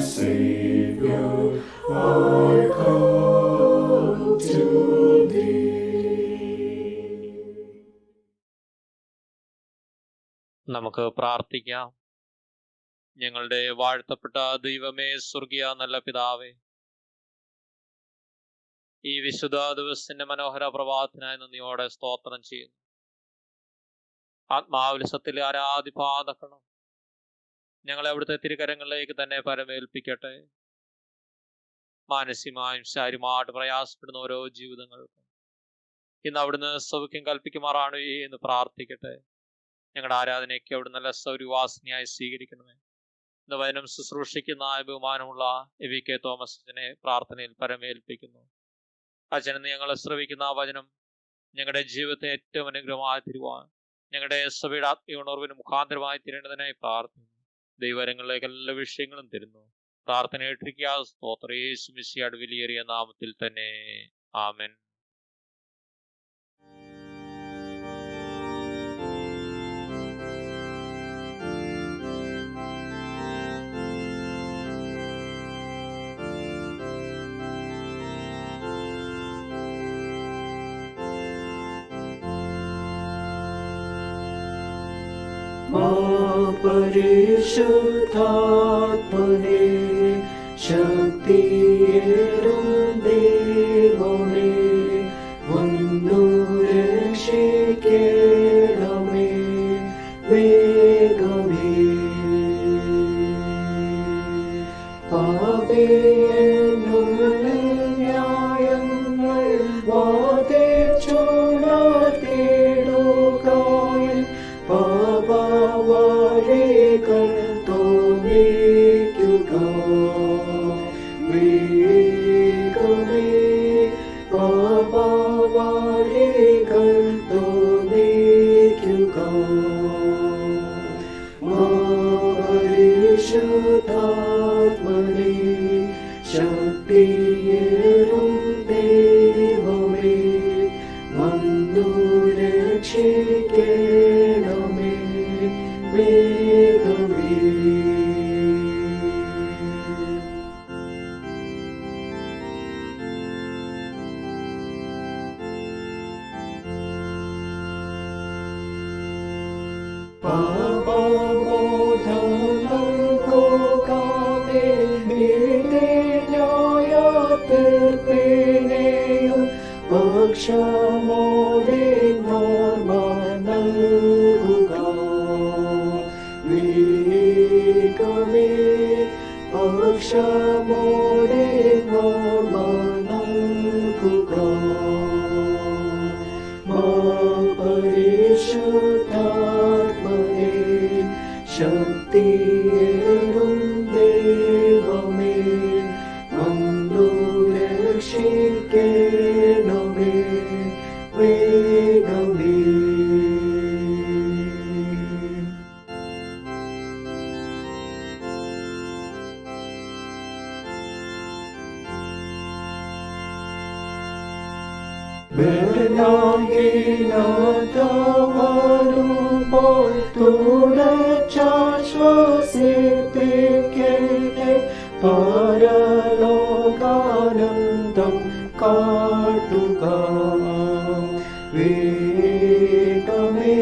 Savior, I come to thee. നമുക്ക് പ്രാർത്ഥിക്കാം. ഞങ്ങളുടെ വാഴ്ത്തപ്പെട്ട ദൈവമേ, സ്വർഗീയ നല്ല പിതാവേ, ഈ വിശുദ്ധ ദിവസത്തിന്റെ മനോഹര പ്രഭാതത്തിനായി നന്ദിയോടെ സ്തോത്രം ചെയ്യുന്നു. ആത്മാവിൽ ആരാധിപ്പാതക്കണം ഞങ്ങളെ അവിടുത്തെ തിരുകരങ്ങളിലേക്ക് തന്നെ പരമേൽപ്പിക്കട്ടെ. മാനസികമായും ശാരീരികമായിട്ട് പ്രയാസപ്പെടുന്ന ഓരോ ജീവിതങ്ങൾക്കും ഇന്ന് അവിടുന്ന് സൗഖ്യം കൽപ്പിക്കുമാറാണ് എന്ന് പ്രാർത്ഥിക്കട്ടെ. ഞങ്ങളുടെ ആരാധനയ്ക്ക് അവിടുന്ന് നല്ല സൗരവാസനയായി സ്വീകരിക്കണമേ. ഇന്ന് വചനം ശുശ്രൂഷിക്കുന്ന ബഹുമാനമുള്ള എ.വി.കെ. തോമസ് അച്ഛനെ പ്രാർത്ഥനയിൽ പരമേൽപ്പിക്കുന്നു. അച്ഛനെന്ന് ഞങ്ങളെ ശ്രവിക്കുന്ന വചനം ഞങ്ങളുടെ ജീവിതത്തെ ഏറ്റവും അനുഗ്രഹമായി തീരുവാൻ, ഞങ്ങളുടെ സഭയുടെ ആത്മീയ ഉണർവിന് മുഖാന്തരമായി തീരേണ്ടതിനായി പ്രാർത്ഥിക്കുന്നു. ദൈവരങ്ങളിലേക്ക് എല്ലാ വിഷയങ്ങളും തരുന്നു. പ്രാർത്ഥന ഏറ്റിരിക്കുക. സ്തോത്രം. യേശു മിശിഹായുടെ വിലയേറിയ നാമത്തിൽ തന്നെ. ആമേൻ. പരിശുദ്ധാത്മനേ, ശക്തിയേറും ദൈവമേ, വന്നു രക്ഷിക്കണമേ വേഗമേ. പാപിയെന്നുള്ളിൽ ന്യായങ്ങൾ വാദിച്ചുണർത്തിടുകയിൽ പാപവഴികൾ തോന്നിക്കുക വേഗമേ. പാപവഴികൾ തോന്നിക്കുക. പരിശുദ്ധാത്മനേ, ശക്തിയേറും ദൈവമേ, വന്നു രക്ഷിക്കണമേ വേഗമേ. പാപബോധം നൽകുകാതെ നീതിന്യായ തീർപ്പിനെയും പക്ഷമോടെ നോർമ നൽകുക വേഗമേ. പക്ഷമോടെ നോർമ നൽകുക. പരിശുദ്ധാത്മനേ, ശക്തിയേറും ദൈവമേ, വന്നു രക്ഷിക്കണമേ വേഗമേ. വരുമ്പോൾ തുടച്ചാശ്വസിപ്പിക്കട്ടെ, പരലോകാനന്ദം കാട്ടുക വേഗമേ.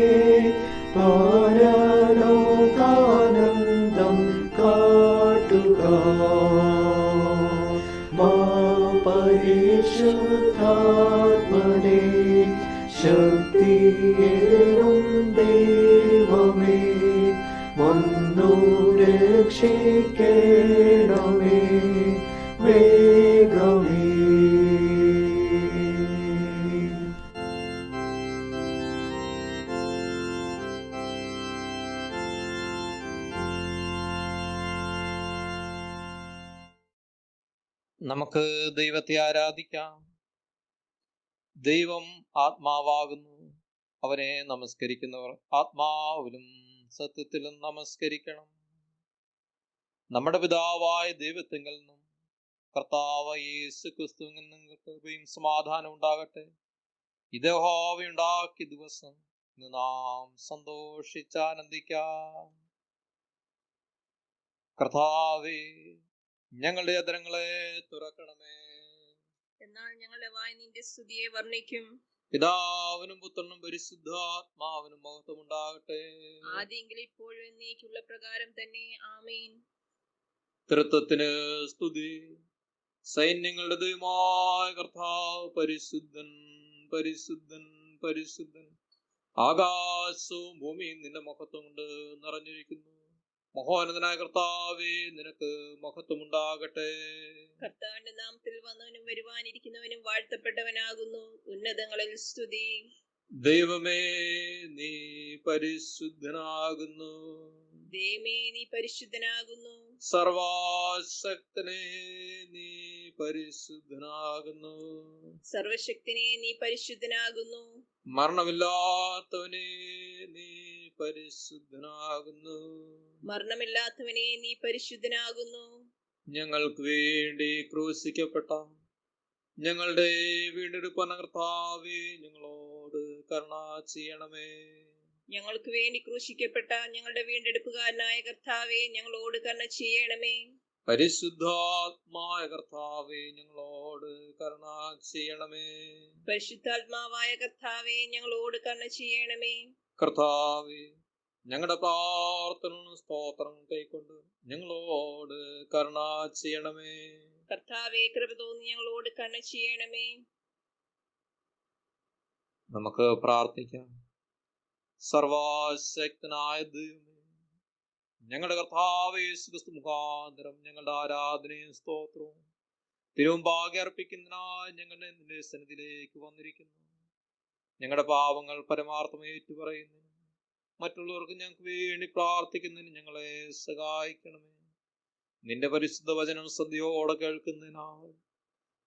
പരലോകാനന്ദം കാട്ടുക. പരിശുദ്ധാത്മനേ, ശക്തിയേറും ദൈവമേ, വന്നു രക്ഷിക്കണമേ വേഗമേ. നമുക്ക് ദൈവത്തെ ആരാധിക്കാം. ദൈവം ആത്മാവാകുന്നു. അവനെ നമസ്കരിക്കുന്നവർ ആത്മാവിലും സത്യത്തിലും നമസ്കരിക്കണം. നമ്മുടെ പിതാവായ ദൈവത്തിങ്കിൽ നിന്നും കർത്താവ് യേശു ക്രിസ്തുവിൽ നിന്നും കൃപയും സമാധാനം ഉണ്ടാകട്ടെ. ഇത് യഹോവയുണ്ടാക്കിയ ദിവസം ഇന്ന് നാം സന്തോഷിച്ചാനന്ദിക്കാം. കർത്താവേ, ഞങ്ങളുടെ അധരങ്ങളെ തുറക്കണമേ. എന്നാൽ ഞങ്ങളുടെ വായ് നിന്റെ സ്തുതിയെ വർണ്ണിക്കും. പിതാവിനും പുത്രനും പരിശുദ്ധാത്മാവിനും മഹത്വം ഉണ്ടാകട്ടെ. ആദിയെങ്കിൽ ഇപ്പോഴും എന്നേക്കുള്ള പ്രകാരം തന്നെ. ആമേൻ. തൃത്വത്തിന് സ്തുതി. സൈന്യങ്ങളുടെ ദൈവമായ കർത്താവ് പരിശുദ്ധൻ, പരിശുദ്ധൻ, പരിശുദ്ധൻ. ആകാശവും ഭൂമിയും നിന്റെ മഹത്വം കൊണ്ട് നിറഞ്ഞിരിക്കുന്നു. മഹോന്നതനായ കർത്താവേ, നിനക്ക് മഹത്വം ഉണ്ടാകട്ടെ. കർത്താവിന്റെ നാമത്തിൽ വന്നവനും വരുവാനിരിക്കുന്നവനും വാഴ്ത്തപ്പെട്ടവനാകുന്നു. ഉന്നതങ്ങളിൽ സ്തുതി. ദൈവമേ, നീ പരിശുദ്ധനാകുന്നു. ദൈവമേ, നീ പരിശുദ്ധനാകുന്നു. സർവശക്തനെ, നീ പരിശുദ്ധനാകുന്നു. സർവശക്തനെ, നീ പരിശുദ്ധനാകുന്നു. മരണമില്ലാത്തവനെ, നീ പരിശുദ്ധനാകുന്നു. മരണമില്ലാത്തവനെ, നീ പരിശുദ്ധനാകുന്നു. ഞങ്ങൾക്ക് വേണ്ടി ക്രൂശിക്കപ്പെട്ട ഞങ്ങളുടെ വീണ്ടെടുപ്പന കർത്താവേ, ഞങ്ങളോട് കരുണ ചെയ്യണമേ. ഞങ്ങൾക്ക് വേണ്ടി ക്രൂശിക്കപ്പെട്ട ഞങ്ങളുടെ വീണ്ടെടുപ്പുകാരനായ കർത്താവേ, ഞങ്ങളോട് കരുണ ചെയ്യണമേ. പരിശുദ്ധാത്മായ കർത്താവേ, ഞങ്ങളോട് കരുണ ചെയ്യണമേ. പരിശുദ്ധാത്മാവായ കർത്താവേ, ഞങ്ങളോട് കരുണ ചെയ്യണമേ. കർത്താവേ, ഞങ്ങളുടെ പ്രാർത്ഥനയും സ്തോത്രം കൈക്കൊണ്ട് ഞങ്ങളോട് കരുണ ചെയ്യണമേ. കർത്താവേ, കൃപ തോന്നി ഞങ്ങളോട് കരുണ ചെയ്യണമേ. നമുക്ക് പ്രാർത്ഥിക്കാം. സർവശക്തനായ ദൈവമേ, ഞങ്ങളുടെ കർത്താവേ യേശുക്രിസ്തു മുഖാന്തരം ഞങ്ങളുടെ ആരാധനയും സ്തോത്രവും തിരുമുമ്പാകെ അർപ്പിക്കുന്നതിനായി ഞങ്ങൾ നിന്റെ സന്നിധിയിലേക്ക് വന്നിരിക്കുന്നു. ഞങ്ങളുടെ പാപങ്ങൾ പരമാർത്ഥം ഏറ്റുപറയുന്നു മറ്റുള്ളവർക്ക് ഞങ്ങൾക്ക് വേണ്ടി പ്രാർത്ഥിക്കുന്നതിന് ഞങ്ങളെ സഹായിക്കണമേ. നിന്റെ പരിശുദ്ധ വചനം ശ്രദ്ധയോടെ കേൾക്കുന്നതിനാൽ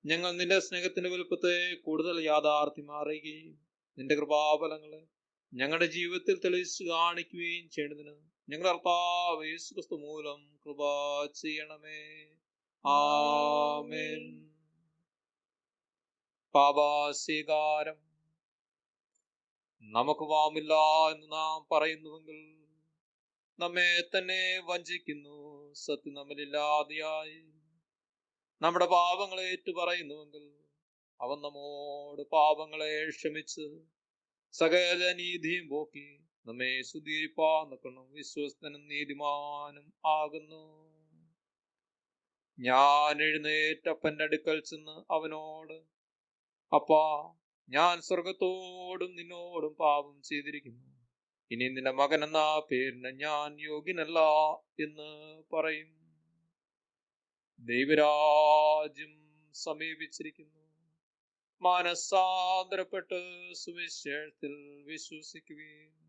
ഞങ്ങൾ നിന്റെ സ്നേഹത്തിന്റെ വലുപ്പത്തെ കൂടുതൽ യാഥാർത്ഥ്യം അറിയുകയും നിന്റെ കൃപാഫലങ്ങളെ ഞങ്ങളുടെ ജീവിതത്തിൽ തെളിയിച്ച് കാണിക്കുകയും ചെയ്യേണ്ടതിന് ഞങ്ങളുടെ കർത്താവ് യേശുക്രിസ്തു മൂലം കൃപ ചെയ്യണമേ. ആമേൻ. പാപസ്വീകാരം. നമുക്ക് പാപമില്ല എന്ന് നാം പറയുന്നുവെങ്കിൽ നമ്മെ തന്നെ വഞ്ചിക്കുന്നു. സത്യം നമ്മളില്ലാതെയായി. നമ്മുടെ പാപങ്ങളെ ഏറ്റുപറയുന്നുവെങ്കിൽ അവൻ നമ്മോട് പാപങ്ങളെ ക്ഷമിച്ച് സകല നീതിയും പോക്കി നമ്മെ ശുദ്ധീകരിപ്പാൻ വിശ്വസ്തനും നീതിമാനും ആകുന്നു. ഞാൻ എഴുന്നേറ്റ് അപ്പന്റെ അടുക്കൽ ചെന്ന് അവനോട്, അപ്പാ, ഞാൻ സ്വർഗത്തോടും നിന്നോടും പാപം ചെയ്തിരിക്കുന്നു. ഇനി നിന്റെ മകൻ എന്ന പേരിന് ഞാൻ യോഗ്യനല്ല എന്ന് പറയും. ദൈവരാജ്യം സമീപിച്ചിരിക്കുന്നു. മാനസാന്തരപ്പെട്ട് സുവിശേഷത്തിൽ വിശ്വസിക്കുകയും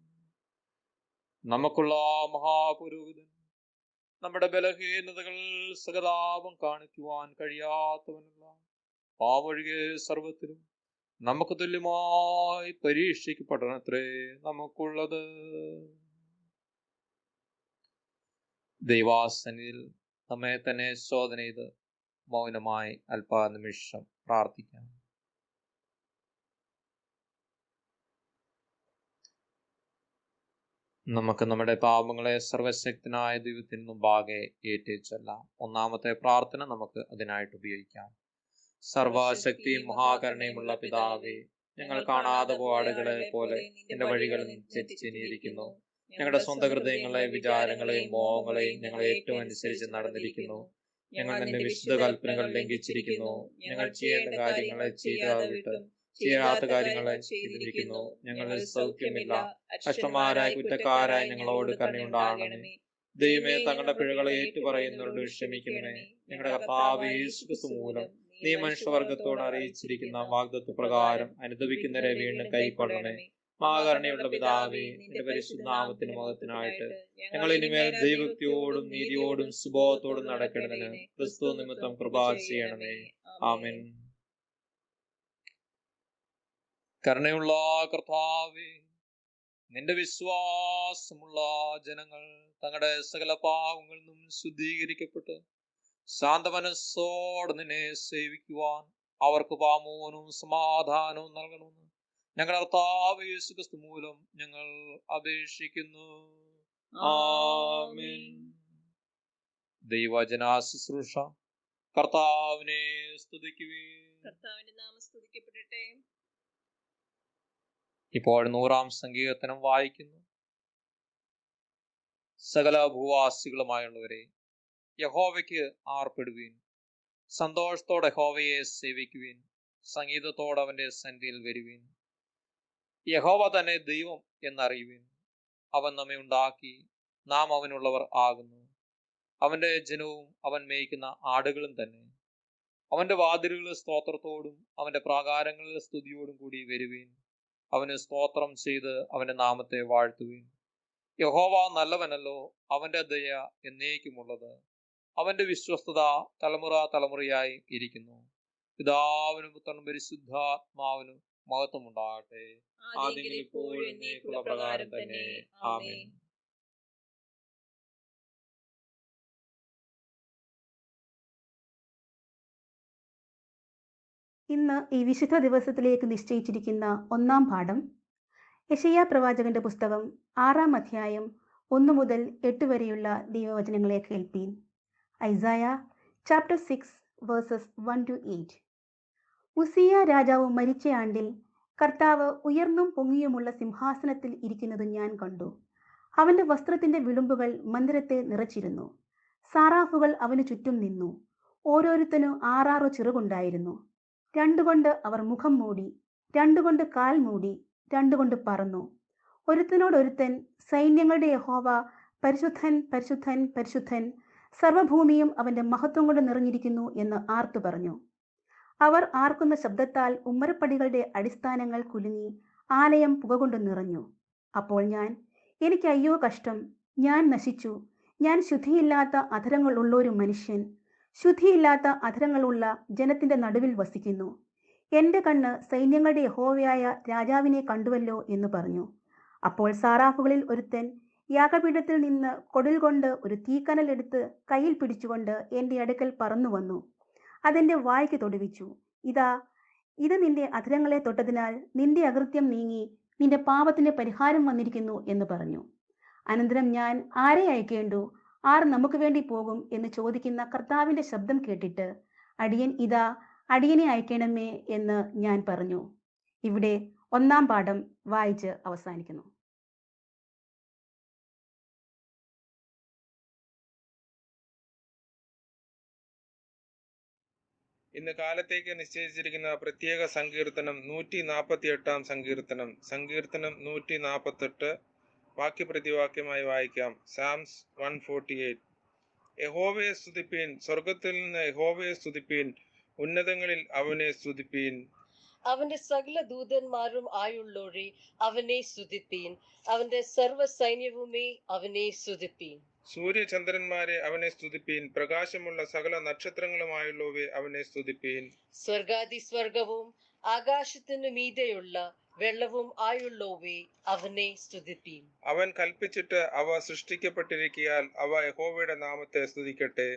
നമുക്കുള്ള മഹാപുരോഹിതൻ നമ്മുടെ ബലഹീനതകൾ സകലാപം കാണിക്കുവാൻ കഴിയാത്തവനല്ല. പാവൊഴികെ സർവത്തിലും നമുക്ക് തുല്യമായി പരീക്ഷിക്കപ്പെടണത്രേ നമുക്കുള്ളത്. ദൈവാസനിൽ നമ്മെ തന്നെ ശോധന ചെയ്ത് മൗനമായി അല്പനിമിഷം പ്രാർത്ഥിക്കാം. നമുക്ക് നമ്മുടെ പാപങ്ങളെ സർവശക്തനായ ദൈവത്തിന് മുമ്പാകെ ഏറ്റുചൊല്ലാം. ഒന്നാമത്തെ പ്രാർത്ഥന നമുക്ക് അതിനായിട്ട് ഉപയോഗിക്കാം. സർവശക്തിയും മഹാകരുണയുമുള്ള പിതാവേ, ഞങ്ങൾ കാണാതെ പാടുകളെ പോലെ നിന്റെ വഴികളിൽ തെറ്റിച്ചിരിക്കുന്നു. ഞങ്ങളുടെ സ്വന്തം ഹൃദയങ്ങളെ, വിചാരങ്ങളെയും മോഹങ്ങളെയും ഞങ്ങൾ ഏറ്റവും അനുസരിച്ച് നടന്നിരിക്കുന്നു. ഞങ്ങൾ നിന്റെ വിശുദ്ധ കൽപ്പനകൾ ലംഘിച്ചിരിക്കുന്നു. ഞങ്ങൾ ചെയ്യേണ്ട കാര്യങ്ങളെ ചെയ്യാതെ വിട്ട് ചെയ്യാത്ത കാര്യങ്ങളെ ചെയ്തിരിക്കുന്നു. ഞങ്ങളിൽ സൗഖ്യമില്ല. കഷ്ടന്മാരായ കുറ്റക്കാരായ ഞങ്ങളോട് കരുണയുണ്ടാകണമേ. ദൈവമേ, തങ്ങളുടെ പിഴകളെ ഏറ്റുപറയുന്നവരോട് ക്ഷമിക്കണമേ. ഞങ്ങളുടെ കർത്താവേ യേശുക്രിസ്തു മൂലം നീ മനുഷ്യവർഗത്തോട് അറിയിച്ചിരിക്കുന്ന വാഗ്ദത്ത പ്രകാരം അനുദപിക്കുന്നവരെ വീണ്ടും കൈക്കൊള്ളണമേ. മഹാകരുണയുള്ള പിതാവേ, നിന്റെ പരിശുദ്ധ നാമത്തിന് മഹത്വത്തിനായിട്ട് ഞങ്ങൾ ഇനിമേൽ ദൈവഭക്തിയോടും നീതിയോടും സുബോധത്തോടും നടക്കേണ്ടതിന് ക്രിസ്തു നിമിത്തം കൃപ ചെയ്യണമേ. ആമേൻ. കരുണയുള്ള കർത്താവേ, നിന്റെ വിശ്വാസമുള്ള ജനങ്ങൾ തങ്ങളുടെ സകല പാപങ്ങളിൽ നിന്നും ശുദ്ധീകരിക്കപ്പെട്ട് ശാന്തമനസ്സോടെ നിന്നെ സേവിക്കുവാൻ അവർക്ക് പാമോനും സമാധാനവും നൽകണമെന്ന് ഞങ്ങളുടെ കർത്താവ് യേശുക്രിസ്തു മൂലം ഞങ്ങൾ അപേക്ഷിക്കുന്നു. ആമേൻ. ദൈവവചന ശുശ്രൂഷ കർത്താവിനെ സ്തുതിക്കുവിൻ. കർത്താവിന്റെ നാമം സ്തുതിക്കപ്പെടട്ടെ. ഇപ്പോൾ 100-ാം സങ്കീർത്തനം വായിക്കുന്നു. സകല ഭൂവാസികളുമായുള്ളവരെ, യഹോവയ്ക്ക് ആർപ്പിടുവീൻ. സന്തോഷത്തോടെ യഹോവയെ സേവിക്കുവിൻ. സംഗീതത്തോടെ അവന്റെ സന്നിധിയിൽ വരുവിൻ. യഹോവ തന്നെ ദൈവം എന്നറിയുവിൻ. അവൻ നമ്മെ ഉണ്ടാക്കി, നാം അവനുള്ളവർ ആകുന്നു. അവന്റെ ജനവും അവൻ മേയ്ക്കുന്ന ആടുകളും തന്നെ. അവന്റെ വാതിലുകൾ സ്തോത്രത്തോടും അവന്റെ പ്രാകാരങ്ങളിൽ സ്തുതിയോടും കൂടി വരുവിൻ. അവന് സ്തോത്രം ചെയ്ത് അവന്റെ നാമത്തെ വാഴ്ത്തുവിൻ. യഹോവ നല്ലവനല്ലോ, അവന്റെ ദയ എന്നേക്കുമുള്ളത്. അവന്റെ വിശ്വസ്തത തലമുറ തലമുറയായി ഇരിക്കുന്നു. പിതാവിനും പുത്രനും പരിശുദ്ധാത്മാവിനും മഹത്വമുണ്ടാകട്ടെ. ആദിയിൽ ഇപ്പോഴും എന്നേക്കുമുള്ള പ്രകാരം തന്നെ. ആമേൻ. ഇന്ന് ഈ വിശുദ്ധ ദിവസത്തിലേക്ക് നിശ്ചയിച്ചിരിക്കുന്ന ഒന്നാം പാഠം യെശയ്യാ പ്രവാചകന്റെ പുസ്തകം 6-ാം അധ്യായം 1 മുതൽ 8 വരെയുള്ള ദൈവവചനങ്ങളെ കേൾപ്പീൻ. Isaiah chapter 6 verses 1-8. ഉസിയ രാജാവ് മരിച്ച ആണ്ടിൽ കർത്താവ് ഉയർന്നും പൊങ്ങിയുമുള്ള സിംഹാസനത്തിൽ ഇരിക്കുന്നത് ഞാൻ കണ്ടു. അവന്റെ വസ്ത്രത്തിന്റെ വിളുമ്പുകൾ മന്ദിരത്തെ നിറച്ചിരുന്നു. സാറാഫുകൾ അവന് ചുറ്റും നിന്നു. ഓരോരുത്തനും 6 ചിറകുണ്ടായിരുന്നു. 2 കൊണ്ട് അവർ മുഖം മൂടി, 2 കൊണ്ട് കാൽ മൂടി, 2 കൊണ്ട് പറന്നു. ഒരുത്തനോടൊരുത്തൻ, സൈന്യങ്ങളുടെ യഹോവ പരിശുദ്ധൻ പരിശുദ്ധൻ പരിശുദ്ധൻ, സർവഭൂമിയും അവന്റെ മഹത്വം കൊണ്ട് നിറഞ്ഞിരിക്കുന്നു എന്ന് ആർത്തു പറഞ്ഞു. അവർ ആർക്കുന്ന ശബ്ദത്താൽ ഉമ്മരപ്പടികളുടെ അടിസ്ഥാനങ്ങൾ കുലുങ്ങി, ആലയം പുകകൊണ്ട് നിറഞ്ഞു. അപ്പോൾ എനിക്ക് അയ്യോ കഷ്ടം, ഞാൻ നശിച്ചു, ഞാൻ ശുദ്ധിയില്ലാത്ത അധരങ്ങൾ ഉള്ളൊരു മനുഷ്യൻ, ശുദ്ധിയില്ലാത്ത അധരങ്ങളുള്ള ജനത്തിന്റെ നടുവിൽ വസിക്കുന്നു. എന്റെ കണ്ണ് സൈന്യങ്ങളുടെ യഹോവയായ രാജാവിനെ കണ്ടുവല്ലോ എന്ന് പറഞ്ഞു. അപ്പോൾ സാറാഫുകളിൽ ഒരുത്തൻ യാഗപീഠത്തിൽ നിന്ന് കൊടിൽ കൊണ്ട് ഒരു തീക്കനൽ എടുത്ത് കയ്യിൽ പിടിച്ചുകൊണ്ട് എന്റെ അടുക്കൽ പറന്നു വന്നു. അതെന്റെ വായ്ക്ക് തൊടുവിച്ചു. ഇത് നിന്റെ അധരങ്ങളെ തൊട്ടതിനാൽ നിന്റെ അകൃത്യം നീങ്ങി, നിന്റെ പാപത്തിന് പരിഹാരം വന്നിരിക്കുന്നു എന്ന് പറഞ്ഞു. അനന്തരം ഞാൻ, ആരെ അയക്കേണ്ടു, ആർ നമുക്ക് വേണ്ടി പോകും എന്ന് ചോദിക്കുന്ന കർത്താവിന്റെ ശബ്ദം കേട്ടിട്ട്, അടിയനെ അയക്കണമേ എന്ന് ഞാൻ പറഞ്ഞു. ഇവിടെ ഒന്നാം പാഠം വായിച്ച് അവസാനിക്കുന്നു. ഇന്ന് കാലത്തേക്ക് നിശ്ചയിച്ചിരിക്കുന്ന പ്രത്യേക സങ്കീർത്തനം 148-ാം സങ്കീർത്തനം. സങ്കീർത്തനം 148 വാക്യപ്രതിവാക്യമായി വായിക്കാം. സാംസ് 148. യഹോവയെ സ്തുതിപ്പീൻ, സ്വർഗത്തിൽ നിന്ന് യഹോവയെ സ്തുതിപ്പീൻ, ഉന്നതങ്ങളിൽ അവനെ സ്തുതിപ്പീൻ. അവന്റെ സകല ദൂതന്മാരും ആയുള്ളോരെ അവനെ സ്തുതിപ്പീൻ, അവന്റെ സർവ്വ സൈന്യവുമേ അവനെ സ്തുതിപ്പീൻ. സൂര്യചന്ദ്രന്മാരെ അവനെ സ്തുതിപ്പീൻ, പ്രകാശമുള്ള സകല നക്ഷത്രങ്ങളുമായുള്ളവയെ അവനെ സ്തുതിപ്പീൻ. സ്വർഗാതിസ്വർഗവും ആകാശത്തിനു മീതെയുള്ള വെള്ളവും ആയുള്ളവേ അവനെ സ്തുതിപ്പീൻ. അവൻ കൽപ്പിച്ചിട്ട് അവ സൃഷ്ടിക്കപ്പെട്ടിരിക്കയാൽ അവ യഹോവയുടെ നാമത്തെ സ്തുതിക്കട്ടെ.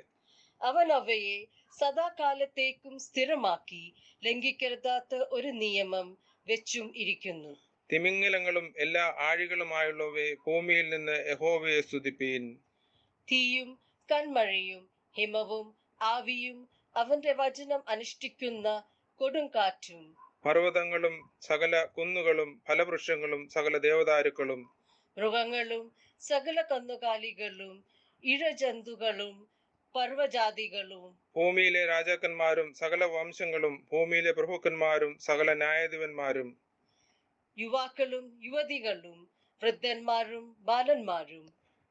അവൻ അവയെ സദാകാലത്തേക്കും സ്ഥിരമാക്കി, ലംഘിക്കരുതാത്ത ഒരു നിയമം വെച്ചും ഇരിക്കുന്നു. തിമിംഗലങ്ങളും എല്ലാ ആഴികളുമായുള്ളവയെ ഭൂമിയിൽ നിന്ന് യഹോവയെ സ്തുതിപ്പീൻ. തീയും കൺമഴയും ഹിമവും ആവിയും അവന്റെ വചനം അനുഷ്ഠിക്കുന്ന കൊടുങ്കാറ്റും, പർവ്വതങ്ങളും സകല കുന്നുകളും ഫലവൃക്ഷങ്ങളും സകല ദേവദാരുക്കളും, മൃഗങ്ങളും സകല കന്നുകാലികളും ഇഴജന്തുക്കളും പർവ്വജാതികളും, ഭൂമിയിലെ രാജാക്കന്മാരും സകല വംശങ്ങളും, ഭൂമിയിലെ പ്രഭുക്കന്മാരും സകല ന്യായാധിപന്മാരും, യുവാക്കളും യുവതികളും വൃദ്ധന്മാരും ബാലന്മാരും,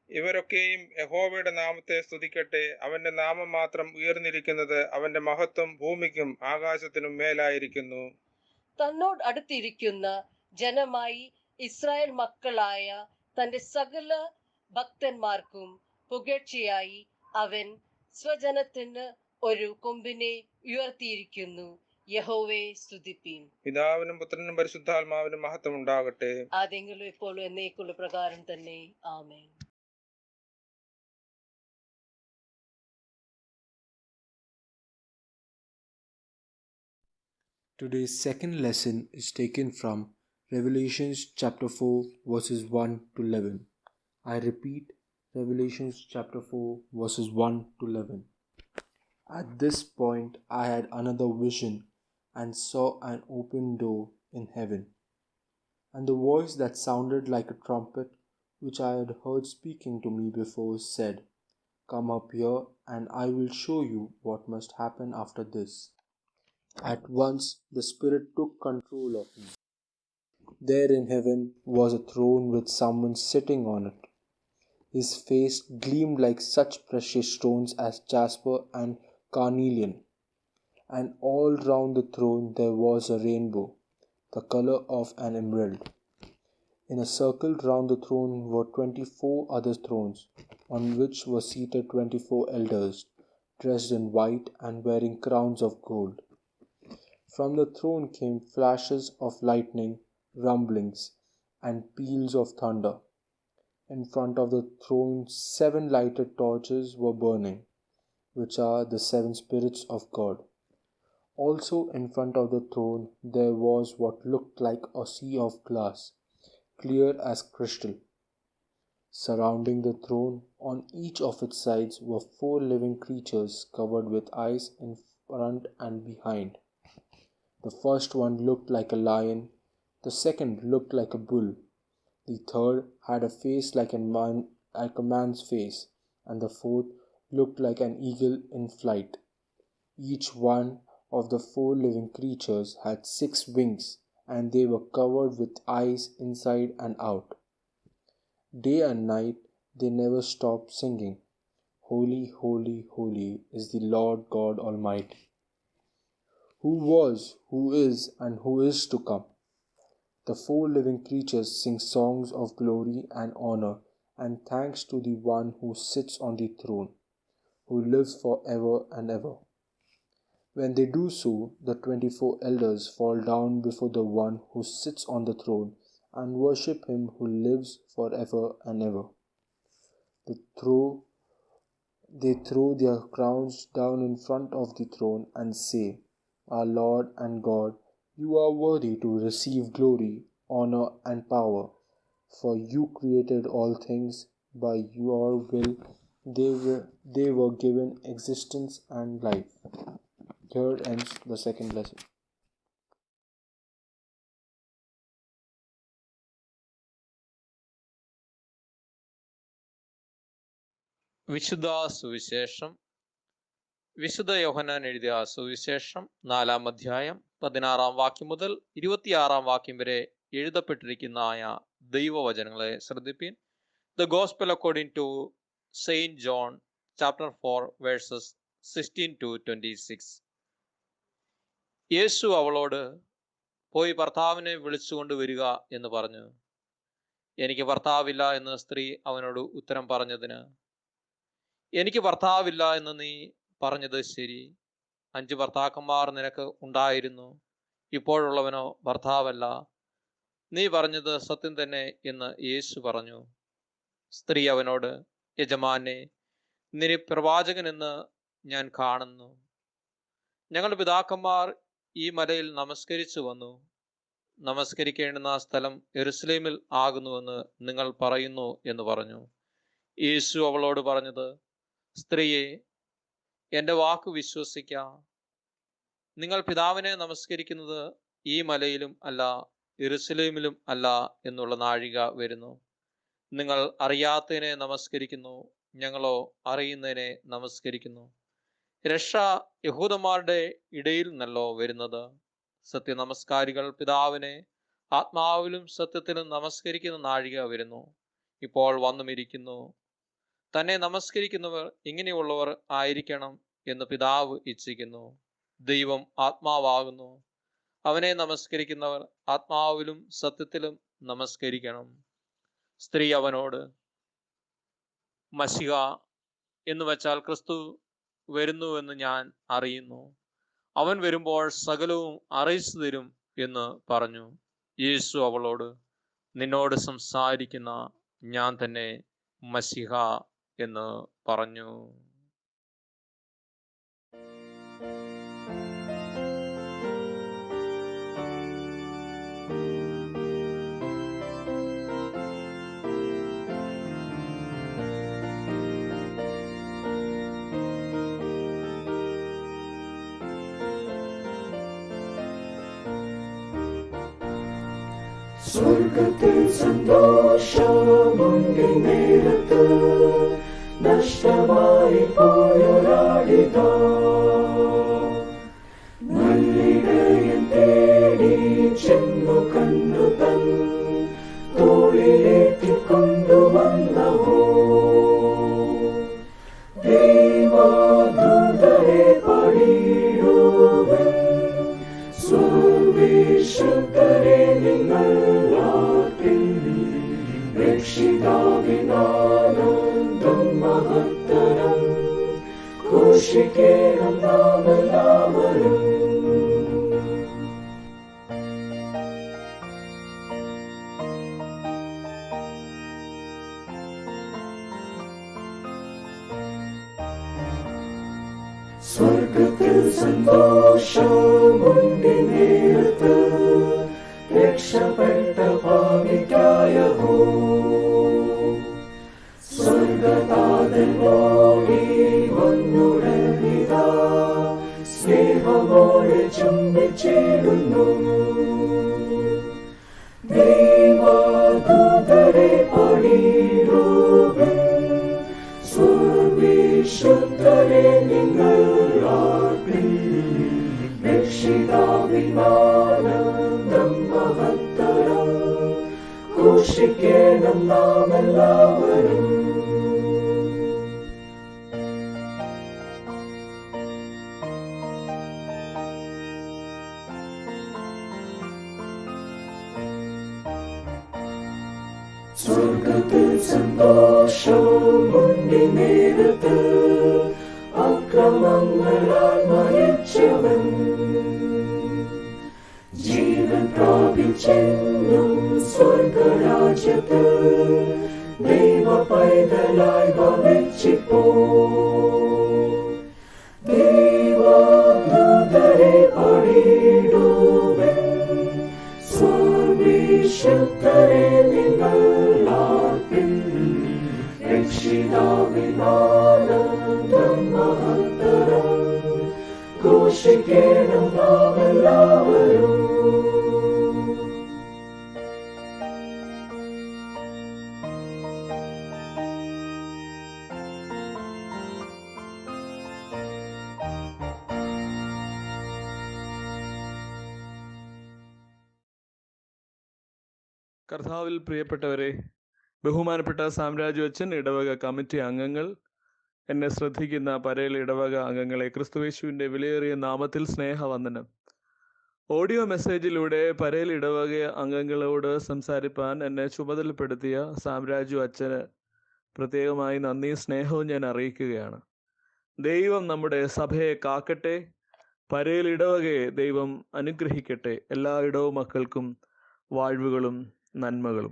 ഇവരൊക്കെയും യഹോവയുടെ നാമത്തെ സ്തുതിക്കട്ടെ. അവന്റെ നാമം മാത്രം ഉയർന്നിരിക്കുന്നത്, അവന്റെ മഹത്വം ഭൂമിക്കും ആകാശത്തിനും മേലായിരിക്കുന്നു. തന്നോട് അടുത്തിരിക്കുന്ന ജനമായി ഇസ്രായേൽ മക്കളായ തന്റെ സകല ഭക്തന്മാർക്കും പുകഴ്ചയായി അവൻ സ്വജനത്തിന് ഒരു കൊമ്പിനെ ഉയർത്തിയിരിക്കുന്നു. യഹോവയെ സ്തുതിപ്പീൻ. പിതാവിനും പുത്രനും പരിശുദ്ധാത്മാവിനും മഹത്വം ഉണ്ടാകട്ടെ. ആദ്യങ്ങളും ഇപ്പോഴും എന്നേക്കുള്ള പ്രകാരം തന്നെ. ആമേൻ. Today's second lesson is taken from Revelations chapter 4 verses 1 to 11. I repeat, Revelations chapter 4 verses 1 to 11. At this point, I had another vision and saw an open door in heaven. And the voice that sounded like a trumpet, which I had heard speaking to me before, said, "Come up here, and I will show you what must happen after this." At once the Spirit took control of me. There in heaven was a throne with someone sitting on it. His face gleamed like such precious stones as jasper and carnelian, and all round the throne there was a rainbow, the color of an emerald. In a circle round the throne were 24 other thrones, on which were seated 24 elders, dressed in white and wearing crowns of gold. From the throne came flashes of lightning, rumblings, and peals of thunder. In front of the throne 7 lighted torches were burning, which are the 7 spirits of God. Also in front of the throne there was what looked like a sea of glass, clear as crystal. Surrounding the throne, on each of its sides, were 4 living creatures covered with eyes in front and behind. The first one looked like a lion, the second looked like a bull, the third had a face like a man's face, and the fourth looked like an eagle in flight. Each one of the 4 living creatures had 6 wings, and they were covered with eyes inside and out. Day and night they never stopped singing, "Holy, holy, holy is the Lord God Almighty, who was, who is, and who is to come." The 4 living creatures sing songs of glory and honor and thanks to the one who sits on the throne, who lives forever and ever. When they do so, the 24 elders fall down before the one who sits on the throne and worship him who lives forever and ever. They throw their crowns down in front of the throne and say, "Our Lord and God, you are worthy to receive glory, honor, and power, for you created all things. By your will they were given existence and life." Here ends the second lesson. വിശുദ്ധ സുവിശേഷം വിശുദ്ധ യോഹന്നാൻ എഴുതിയ സുവിശേഷം 4-ാം അധ്യായം 16-ാം വാക്യം മുതൽ 26-ാം വാക്യം വരെ എഴുതപ്പെട്ടിരിക്കുന്ന ദൈവവചനങ്ങളെ ശ്രദ്ധിപ്പീൻ. The Gospel according to Saint John, chapter 4, verses 16 to 26. യേശു അവളോട്, "പോയി ഭർത്താവിനെ വിളിച്ചുകൊണ്ട് വരിക" എന്ന് പറഞ്ഞു. "എനിക്ക് ഭർത്താവില്ല" എന്ന് സ്ത്രീ അവനോട് ഉത്തരം പറഞ്ഞതിന്, "എനിക്ക് ഭർത്താവില്ല എന്ന് നീ പറഞ്ഞത് ശരി. 5 ഭർത്താക്കന്മാർ നിനക്ക് ഉണ്ടായിരുന്നു, ഇപ്പോഴുള്ളവനോ ഭർത്താവല്ല. നീ പറഞ്ഞത് സത്യം തന്നെ എന്ന് യേശു പറഞ്ഞു. സ്ത്രീ അവനോട്, "യജമാനെ, നീ പ്രവാചകനെന്ന് ഞാൻ കാണുന്നു. ഞങ്ങളുടെ പിതാക്കന്മാർ ഈ മലയിൽ നമസ്കരിച്ചു വന്നു. നമസ്കരിക്കേണ്ടുന്ന സ്ഥലം യെരുസലേമിൽ ആകുന്നുവെന്ന് നിങ്ങൾ പറയുന്നു" എന്ന് പറഞ്ഞു. യേശു അവളോട് പറഞ്ഞത്, "സ്ത്രീയെ, എൻ്റെ വാക്ക് വിശ്വസിക്ക. നിങ്ങൾ പിതാവിനെ നമസ്കരിക്കുന്നത് ഈ മലയിലും അല്ല, യെരുസലേമിലും അല്ല എന്നുള്ള നാഴിക വരുന്നു. നിങ്ങൾ അറിയാത്തതിനെ നമസ്കരിക്കുന്നു, ഞങ്ങളോ അറിയുന്നതിനെ നമസ്കരിക്കുന്നു. രക്ഷ യഹൂദന്മാരുടെ ഇടയിൽ നിന്നല്ലോ വരുന്നത്. സത്യനമസ്കാരികൾ പിതാവിനെ ആത്മാവിലും സത്യത്തിലും നമസ്കരിക്കുന്ന നാഴിക വരുന്നു, ഇപ്പോൾ വന്നുമിരിക്കുന്നു. തന്നെ നമസ്കരിക്കുന്നവർ ഇങ്ങനെയുള്ളവർ ആയിരിക്കണം എന്ന് പിതാവ് ഇച്ഛിക്കുന്നു. ദൈവം ആത്മാവാകുന്നു. അവനെ നമസ്കരിക്കുന്നവർ ആത്മാവിലും സത്യത്തിലും നമസ്കരിക്കണം." സ്ത്രീ അവനോട്, "മശിഹ എന്ന് വച്ചാൽ ക്രിസ്തു വരുന്നുവെന്ന് ഞാൻ അറിയുന്നു. അവൻ വരുമ്പോൾ സകലവും അറിയിച്ചു തരും" എന്ന് പറഞ്ഞു. യേശു അവളോട്, "നിന്നോട് സംസാരിക്കുന്ന ഞാൻ തന്നെ മശിഹ" എന്ന് പറഞ്ഞു. സ്വർഗത്തിൽ സന്തോഷമുണ്ടി നേരത്ത് നഷ്ടമായി പോയൊരാടിതാ നല്ലിടയൻ തേടി ചെന്നു കണ്ടു തൻ തോളിലേറ്റി കൊണ്ടുവന്നവോ ദൈവദൂതരെ പാടിയിടുവിൻ സർവ്വശക്തരെ നിങ്ങൾ ആർപ്പിൻ രക്ഷിതാവിനാനന്ദം മഹത്തരം ഘോഷിക്കേണം നാമെല്ലാവരും സ്വർഗത്തിൽ സന്തോഷമുണ്ടി നേരത്ത് രക്ഷപ്പെട്ട പാപിക്കായഹോ സ്വർഗതാതൻ ഓടി വന്നുടനിതാ സ്നേഹമോടെ ചുംബിച്ചിടുന്നു ദൈവദൂതരെ പാടിയിടുവിൻ സർവ്വശക്തരെ നിങ്ങൾ ആർപ്പിൻ രക്ഷിതാവിനാനന്ദം മഹത്തരം ഘോഷിക്കേണം നാമെല്ലാവരും സ്വർഗത്തിൽ സന്തോഷമുണ്ടി നേരത്ത് അക്രമങ്ങളാൽ മരിച്ചവൻ ജീവൻ പ്രാപിച്ചെന്നും സ്വർഗരാജ്യത്ത് ദൈവ പൈതലായി ഭവിച്ചിപ്പോ ദൈവദൂതരെ പാടിയിടുവിൻ സർവ്വശക്തരെ നിങ്ങൾ ആർപ്പിൻ രക്ഷിതാവിനാനന്ദം മഹത്തരം ഘോഷിക്കേണം നാമെല്ലാവരും കർത്താവിൽ പ്രിയപ്പെട്ടവരെ, ബഹുമാനപ്പെട്ട സാമ്രാജ്യ അച്ഛൻ, ഇടവക കമ്മിറ്റി അംഗങ്ങൾ, എന്നെ ശ്രദ്ധിക്കുന്ന പരേൽ ഇടവക അംഗങ്ങളെ ക്രിസ്തുയേശുവിൻ്റെ വിലയേറിയ നാമത്തിൽ സ്നേഹവന്ദനം. ഓഡിയോ മെസ്സേജിലൂടെ പരേൽ ഇടവക അംഗങ്ങളോട് സംസാരിപ്പാൻ എന്നെ ചുമതലപ്പെടുത്തിയ സാമ്രാജ്യ അച്ഛന് പ്രത്യേകമായി നന്ദിയും സ്നേഹവും ഞാൻ അറിയിക്കുകയാണ്. ദൈവം നമ്മുടെ സഭയെ കാക്കട്ടെ. പരേൽ ഇടവകയെ ദൈവം അനുഗ്രഹിക്കട്ടെ. എല്ലാ ഇടവ മക്കൾക്കും വാഴ്വുകളും നന്മകളും.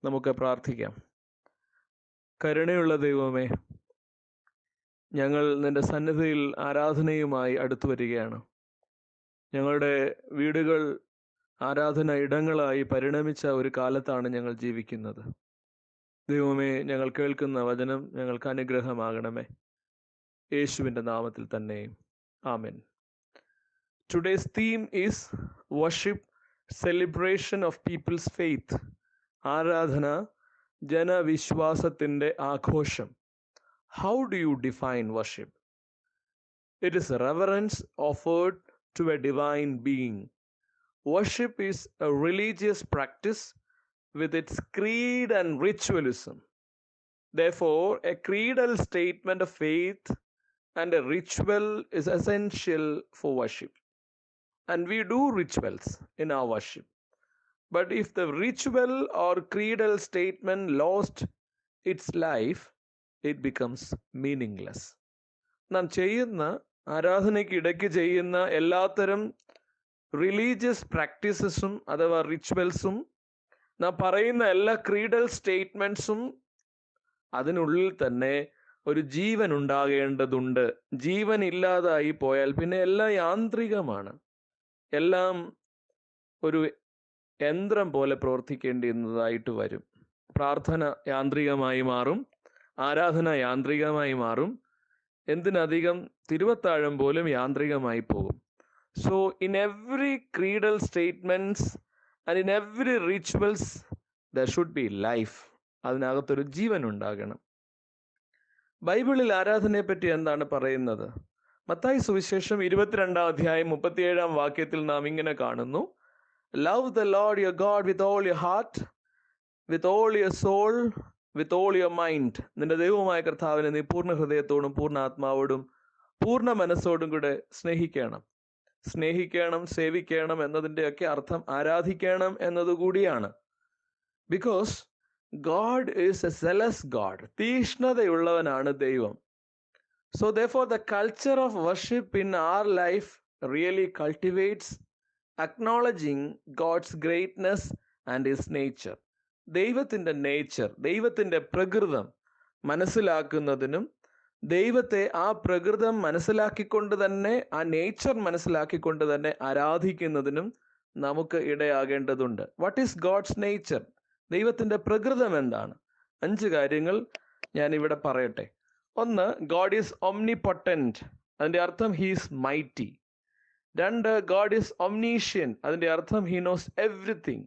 നമുക്ക് പ്രാർത്ഥിക്കാം. കരുണയുള്ള ദൈവമേ, ഞങ്ങൾ നിന്റെ സന്നിധിയിൽ ആരാധനയുമായി അടുത്തു വരികയാണ്. ഞങ്ങളുടെ വീടുകൾ ആരാധന ഇടങ്ങളായി പരിണമിച്ച ഒരു കാലത്താണ് ഞങ്ങൾ ജീവിക്കുന്നത്. ദൈവമേ, ഞങ്ങൾ കേൾക്കുന്ന വചനം ഞങ്ങൾക്ക് അനുഗ്രഹമാകണമേ. യേശുവിൻ്റെ നാമത്തിൽ തന്നെ ആമേൻ. Today's theme is worship, celebration of people's faith. ആരാധന, ജനവിശ്വാസത്തിൻ്റെ ആഘോഷം. How do you define worship? It is reverence offered to a divine being. Worship is a religious practice with its creed and ritualism. Therefore, a creedal statement of faith and a ritual is essential for worship. And we do rituals in our worship. But if the ritual or creedal statement lost its life, it becomes meaningless. നാം ചെയ്യുന്ന ആരാധനയ്ക്കിടയ്ക്ക് ചെയ്യുന്ന എല്ലാത്തരം religious പ്രാക്ടീസസും അഥവാ റിച്വൽസും, നാം പറയുന്ന എല്ലാ ക്രീഡൽ സ്റ്റേറ്റ്മെൻറ്റ്സും, അതിനുള്ളിൽ തന്നെ ഒരു ജീവൻ ഉണ്ടാകേണ്ടതുണ്ട്. ജീവൻ ഇല്ലാതായി പോയാൽ പിന്നെ എല്ലാം യാന്ത്രികമാണ്. എല്ലാം ഒരു യന്ത്രം പോലെ പ്രവർത്തിക്കേണ്ടുന്നതായിട്ട് വരും. പ്രാർത്ഥന യാന്ത്രികമായി മാറും, ആരാധന യാന്ത്രികമായി മാറും, എന്തിനധികം തിരുവത്താഴം പോലും യാന്ത്രികമായി പോകും. So in every creedal statements and in every rituals there should be life. അതിനകത്തൊരു ജീവൻ ഉണ്ടാകണം. ബൈബിളിൽ ആരാധനയെ പറ്റി എന്താണ് പറയുന്നത്? മത്തായി സുവിശേഷം 22 അധ്യായം 37 വാക്യത്തിൽ നാം ഇങ്ങനെ കാണുന്നു: love the Lord your God with all your heart, with all your soul, with all your mind. നിന്റെ ദൈവമായ കർത്താവിനെ നീ പൂർണ്ണ ഹൃദയത്തോടും പൂർണ്ണ ആത്മാവോടും പൂർണ്ണ മനസ്സോടും കൂടെ സ്നേഹിക്കണം. സ്നേഹിക്കണം, സേവിക്കണം എന്നതിൻ്റെയൊക്കെ അർത്ഥം ആരാധിക്കണം എന്നതുകൂടിയാണ്. Because God is a zealous God. തീഷ്ണതയുള്ളവനാണ് ദൈവം. So therefore the culture of worship in our life really cultivates acknowledging God's greatness and His nature. ദൈവത്തിൻ്റെ നേച്ചർ, ദൈവത്തിൻ്റെ പ്രകൃതം മനസ്സിലാക്കുന്നതിനും ദൈവത്തെ ആ പ്രകൃതം മനസ്സിലാക്കിക്കൊണ്ട് തന്നെ, ആ നേച്ചർ മനസ്സിലാക്കിക്കൊണ്ട് തന്നെ ആരാധിക്കുന്നതിനും നമുക്ക് ഇടയാകേണ്ടതുണ്ട്. What is God's nature? ദൈവത്തിൻ്റെ പ്രകൃതം എന്താണ്? 5 കാര്യങ്ങൾ ഞാൻ ഇവിടെ പറയട്ടെ. 1, ഗോഡ് ഈസ് ഒംനിപൊട്ടൻറ്റ്. അതിൻ്റെ അർത്ഥം ഹീസ് മൈറ്റി. 2, God is ഒംനീഷ്യൻറ്റ്. അതിൻ്റെ അർത്ഥം he knows everything.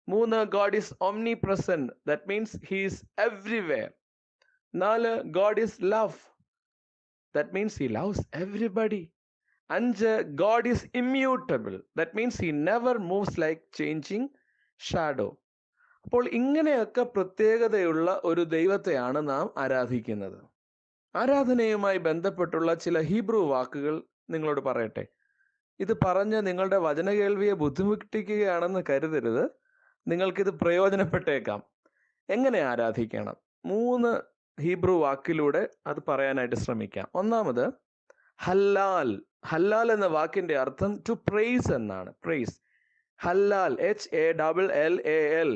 3, God is omni present. That means he is everywhere. 4, God is love. That means he loves everybody. 5, God is immutable. That means he never moves like changing shadow. അപ്പോൾ ഇങ്ങനെയൊക്കെ പ്രത്യേകതയുള്ള ഒരു ദൈവത്തെയാണ് നാം ആരാധിക്കുന്നത്. ആരാധനയുമായി ബന്ധപ്പെട്ടുള്ള ചില Hebrew വാക്കുകൾ നിങ്ങളോട് പറയട്ടെ. ഇത് പറഞ്ഞ് നിങ്ങളുടെ വചന കേൾവിയെ ബുദ്ധിമുട്ടിക്കുകയാണെന്ന് കരുതരുത്. നിങ്ങൾക്കിത് പ്രയോജനപ്പെട്ടേക്കാം. എങ്ങനെ ആരാധിക്കണം? 3 ഹീബ്രു വാക്കിലൂടെ അത് പറയാനായിട്ട് ശ്രമിക്കാം. ഒന്നാമത് ഹല്ലാൽ. ഹല്ലാൽ എന്ന വാക്കിൻ്റെ അർത്ഥം ടു പ്രൈസ് എന്നാണ്. പ്രൈസ്. ഹല്ലാൽ, HALLAL.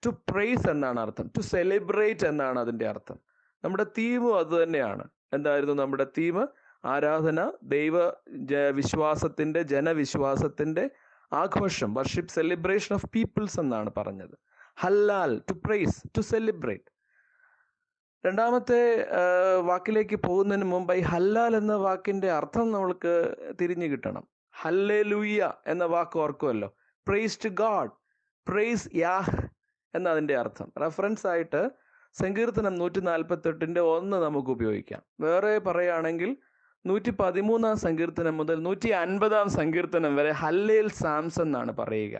ടു പ്രൈസ് എന്നാണ് അർത്ഥം. ടു സെലിബ്രേറ്റ് എന്നാണ് അതിൻ്റെ അർത്ഥം. നമ്മുടെ തീമും അത് തന്നെയാണ്. എന്തായിരുന്നു നമ്മുടെ തീം? ആരാധന, ദൈവ വിശ്വാസത്തിൻ്റെ, ജനവിശ്വാസത്തിൻ്റെ ആഘോഷം, വർഷിപ്പ്, സെലിബ്രേഷൻ ഓഫ് പീപ്പിൾസ് എന്നാണ് പറഞ്ഞത്. ഹല്ലാൽ, ടു പ്രൈസ്, ടു സെലിബ്രേറ്റ്. രണ്ടാമത്തെ വാക്കിലേക്ക് പോകുന്നതിന് മുമ്പ് ഈ ഹല്ലാൽ എന്ന വാക്കിൻ്റെ അർത്ഥം നമ്മൾക്ക് തിരിഞ്ഞു കിട്ടണം. ഹല്ലേലൂയ എന്ന വാക്ക് ഓർക്കുമല്ലോ. Praise to God, praise Yah എന്നതിൻ്റെ അർത്ഥം. റെഫറൻസ് ആയിട്ട് സങ്കീർത്തനം 148:1 നമുക്ക് ഉപയോഗിക്കാം. വേറെ പറയുകയാണെങ്കിൽ 113 സങ്കീർത്തനം മുതൽ 150 സങ്കീർത്തനം വരെ ഹല്ലേൽ സാംസ് എന്നാണ് പറയുക.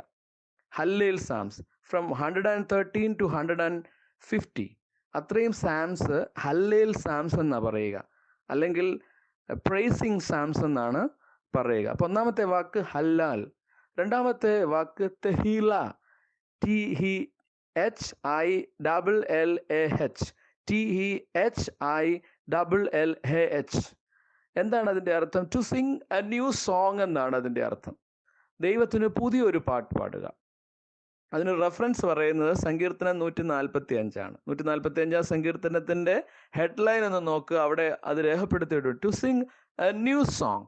Hallel Psalms from 113 to 150. അത്രയും സാംസ് ഹല്ലേൽ സാംസ് എന്നാണ് പറയുക, അല്ലെങ്കിൽ പ്രൈസിങ് സാംസ് എന്നാണ് പറയുക. അപ്പോൾ ഒന്നാമത്തെ വാക്ക് ഹല്ലാൽ. രണ്ടാമത്തെ വാക്ക് തെഹീല. TEHILLAH. TEHILLAH. എന്താണ് അതിൻ്റെ അർത്ഥം? To sing a new song എന്നാണ് അതിൻ്റെ അർത്ഥം. ദൈവത്തിന് പുതിയൊരു പാട്ട് പാടുക. അതിന് റെഫറൻസ് പറയുന്നത് സങ്കീർത്തനം 145 145 സങ്കീർത്തനത്തിൻ്റെ ഹെഡ്ലൈൻ എന്ന് നോക്കുക. അവിടെ അത് രേഖപ്പെടുത്തിയിട്ടുണ്ട്. To sing a new song.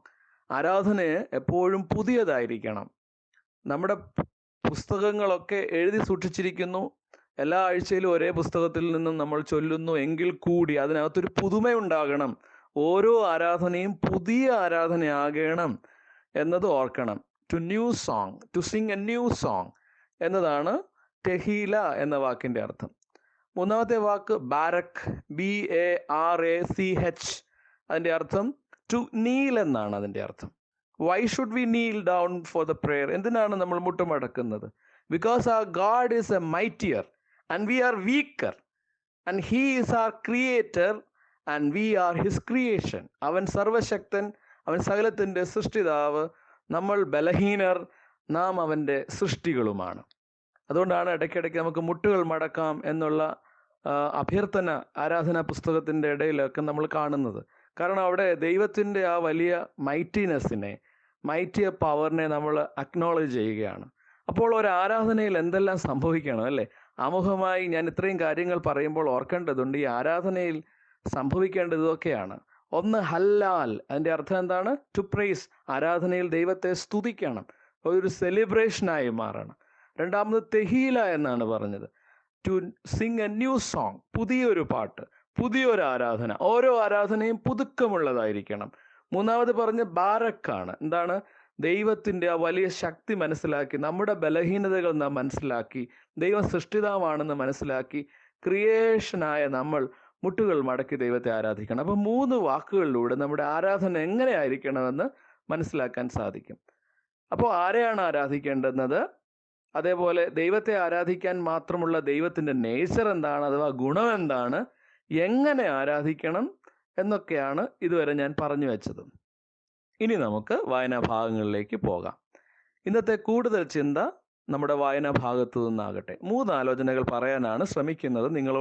ആരാധനയെ എപ്പോഴും പുതിയതായിരിക്കണം. നമ്മുടെ പുസ്തകങ്ങളൊക്കെ എഴുതി സൂക്ഷിച്ചിരിക്കുന്നു. എല്ലാ ആഴ്ചയിലും ഒരേ പുസ്തകത്തിൽ നിന്നും നമ്മൾ ചൊല്ലുന്നു എങ്കിൽ കൂടി അതിനകത്തൊരു പുതുമയുണ്ടാകണം. ഓരോ ആരാധനയും പുതിയ ആരാധനയാകണം എന്നത് ഓർക്കണം. To new song, to sing a new song എന്നതാണ് തെഹീല എന്ന വാക്കിൻ്റെ അർത്ഥം. മൂന്നാമത്തെ വാക്ക് ബാരക്. BARACH. അതിൻ്റെ അർത്ഥം ടു നീൽ എന്നാണ് അതിൻ്റെ അർത്ഥം. Why should we kneel down for the prayer? എന്തിനാണ് നമ്മൾ മുട്ടുമടക്കുന്നത്? Because our God is a mightier and we are weaker and he is our creator and we are his creation. അവൻ സർവശക്തൻ, അവൻ സകലത്തിൻ്റെ സൃഷ്ടിതാവ്, നമ്മൾ ബലഹീനർ, നാം അവൻ്റെ സൃഷ്ടികളുമാണ്. അതുകൊണ്ടാണ് ഇടയ്ക്കിടയ്ക്ക് നമുക്ക് മുട്ടുകൾ മടക്കാം എന്നുള്ള അഭ്യർത്ഥന ആരാധനാ പുസ്തകത്തിൻ്റെ ഇടയിലൊക്കെ നമ്മൾ കാണുന്നത്. കാരണം അവിടെ ദൈവത്തിൻ്റെ ആ വലിയ മൈറ്റിനെസ്സിനെ, മൈറ്റിയ പവറിനെ നമ്മൾ അക്നോളജ് ചെയ്യുകയാണ്. അപ്പോൾ ഒരു ആരാധനയിൽ എന്തെല്ലാം സംഭവിക്കണം അല്ലേ? ആമുഖമായി ഞാൻ ഇത്രയും കാര്യങ്ങൾ പറയുമ്പോൾ ഓർക്കേണ്ടതുണ്ട്. ഈ ആരാധനയിൽ സംഭവിക്കേണ്ടതൊക്കെയാണ്. ഒന്ന് ഹല്ലാൽ. അതിൻ്റെ അർത്ഥം എന്താണ്? To praise. ആരാധനയിൽ ദൈവത്തെ സ്തുതിക്കണം, ഒരു സെലിബ്രേഷനായി മാറണം. രണ്ടാമത് തെഹീല എന്നാണ് പറഞ്ഞത്. To sing a new song. പുതിയൊരു പാട്ട്, പുതിയൊരു ആരാധന. ഓരോ ആരാധനയും പുതുക്കമുള്ളതായിരിക്കണം. മൂന്നാമത് പറഞ്ഞ് ബാരക്കാണ്. എന്താണ്? ദൈവത്തിൻ്റെ ആ വലിയ ശക്തി മനസ്സിലാക്കി, നമ്മുടെ ബലഹീനതകൾ നാം മനസ്സിലാക്കി, ദൈവം സൃഷ്ടിതാവാണെന്ന് മനസ്സിലാക്കി, ക്രിയേഷനായ നമ്മൾ മുട്ടുകൾ മടക്കി ദൈവത്തെ ആരാധിക്കണം. അപ്പം 3 വാക്കുകളിലൂടെ നമ്മുടെ ആരാധന എങ്ങനെ ആയിരിക്കണമെന്ന് മനസ്സിലാക്കാൻ സാധിക്കും. അപ്പോൾ ആരെയാണ് ആരാധിക്കേണ്ടുന്നത്, അതേപോലെ ദൈവത്തെ ആരാധിക്കാൻ മാത്രമുള്ള ദൈവത്തിൻ്റെ നേച്ചർ എന്താണ്, അഥവാ ഗുണം എന്താണ്, എങ്ങനെ ആരാധിക്കണം എന്നൊക്കെയാണ് ഇതുവരെ ഞാൻ പറഞ്ഞു വെച്ചത്. ഇനി നമുക്ക് വായനാ ഭാഗങ്ങളിലേക്ക് പോകാം. ഇന്നത്തെ കൂടുതൽ ചിന്ത നമ്മുടെ വായനാ ഭാഗത്തു നിന്നാകട്ടെ. 3 ആലോചനകൾ പറയാനാണ് ശ്രമിക്കുന്നത്. നിങ്ങൾ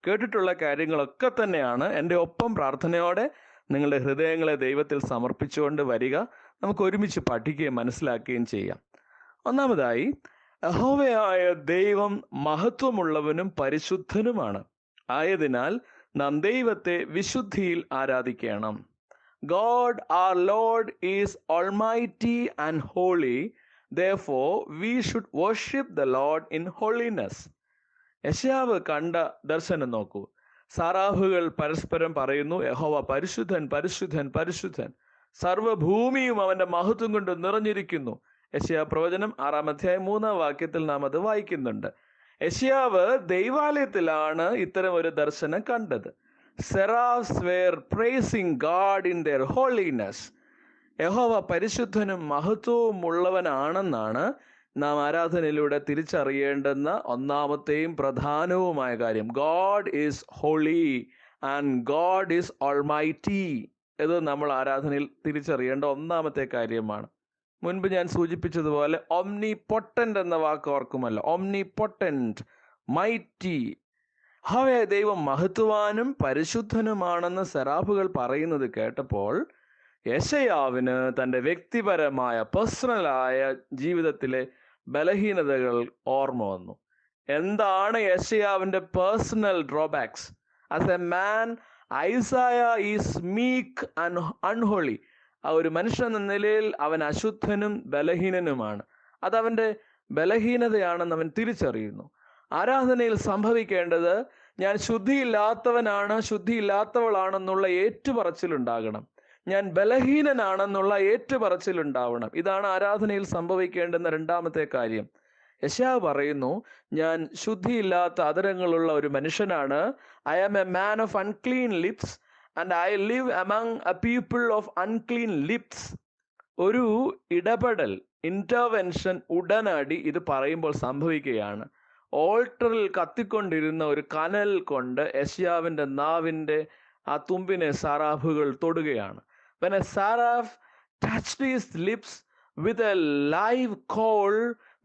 കേട്ടിട്ടുള്ള കാര്യങ്ങളൊക്കെ തന്നെയാണ്. എൻ്റെ ഒപ്പം പ്രാർത്ഥനയോടെ നിങ്ങളുടെ ഹൃദയങ്ങളെ ദൈവത്തിൽ സമർപ്പിച്ചുകൊണ്ട് വരിക. നമുക്ക് ഒരുമിച്ച് പഠിക്കുകയും മനസ്സിലാക്കുകയും ചെയ്യാം. ഒന്നാമതായി, യഹോവയായ ദൈവം മഹത്വമുള്ളവനും പരിശുദ്ധനുമാണ്. ആയതിനാൽ നാം ദൈവത്തെ വിശുദ്ധിയിൽ ആരാധിക്കണം. God our Lord is almighty and holy. Therefore we should worship the Lord in holiness. യെശയ്യാവ് കണ്ട ദർശനം നോക്കൂ. സാറാഫുകൾ പരസ്പരം പറയുന്നു, യഹോവ പരിശുദ്ധൻ പരിശുദ്ധൻ പരിശുദ്ധൻ, സർവ്വഭൂമിയും അവന്റെ മഹത്വം കൊണ്ട് നിറഞ്ഞിരിക്കുന്നു. യെശയ്യാ പ്രവചനം 6-ാം അധ്യായം 3-ാം വാക്യത്തിൽ നാം അത് വായിക്കുന്നുണ്ട്. യെശയ്യാവ് ദൈവാലയത്തിലാണ് ഇത്തരം ഒരു ദർശനം കണ്ടത്. Seraphs were praising God in their holiness. യഹോവ പരിശുദ്ധനും മഹത്വവും ഉള്ളവനാണെന്നാണ് നാം ആരാധനയിലൂടെ തിരിച്ചറിയേണ്ടുന്ന ഒന്നാമത്തെയും പ്രധാനവുമായ കാര്യം. God is holy and God is almighty. ഇത് നമ്മൾ ആരാധനയിൽ തിരിച്ചറിയേണ്ട ഒന്നാമത്തെ കാര്യമാണ്. മുൻപ് ഞാൻ സൂചിപ്പിച്ചതുപോലെ ഒംനി പൊട്ടൻ്റ് എന്ന വാക്ക് ഓർക്കുമല്ലോ. Omnipotent, mighty. യഹോവയായ ദൈവം മഹത്വാനും പരിശുദ്ധനുമാണെന്ന് സെറാഫുകൾ പറയുന്നത് കേട്ടപ്പോൾ യെശയ്യാവിന് തൻ്റെ വ്യക്തിപരമായ പേഴ്സണലായ ജീവിതത്തിലെ ബലഹീനതകൾ ഓർമ്മ വന്നു. എന്താണ് യെശയ്യാവിൻ്റെ personal drawbacks? As a man, Isaiah is meek and unholy. ആ ഒരു മനുഷ്യൻ എന്ന നിലയിൽ അവൻ അശുദ്ധനും ബലഹീനനുമാണ്. അതവൻ്റെ ബലഹീനതയാണെന്ന് അവൻ തിരിച്ചറിയുന്നു. ആരാധനയിൽ സംഭവിക്കേണ്ടത് ഞാൻ ശുദ്ധിയില്ലാത്തവനാണ്, ശുദ്ധിയില്ലാത്തവളാണെന്നുള്ള ഏറ്റുപറച്ചിലുണ്ടാകണം. ഞാൻ ബലഹീനനാണെന്നുള്ള ഏറ്റുപറച്ചിലുണ്ടാവണം. ഇതാണ് ആരാധനയിൽ സംഭവിക്കേണ്ടുന്ന രണ്ടാമത്തെ കാര്യം. യെശയ്യാവ് പറയുന്നു, ഞാൻ ശുദ്ധിയില്ലാത്ത അധരങ്ങളുള്ള ഒരു മനുഷ്യനാണ്. I am a man of unclean lips and I live among a people of unclean lips. ഒരു ഇടപെടൽ, ഇന്റർവെൻഷൻ ഉടനടി ഇത് പറയുമ്പോൾ സംഭവിക്കുകയാണ്. ഓൾട്ടറിൽ കത്തിക്കൊണ്ടിരുന്ന ഒരു കനൽ കൊണ്ട് യെശയ്യാവിൻ്റെ നാവിൻ്റെ ആ തുമ്പിനെ സാറാഫുകൾ തൊടുകയാണ്. When a seraph touched his lips with a live coal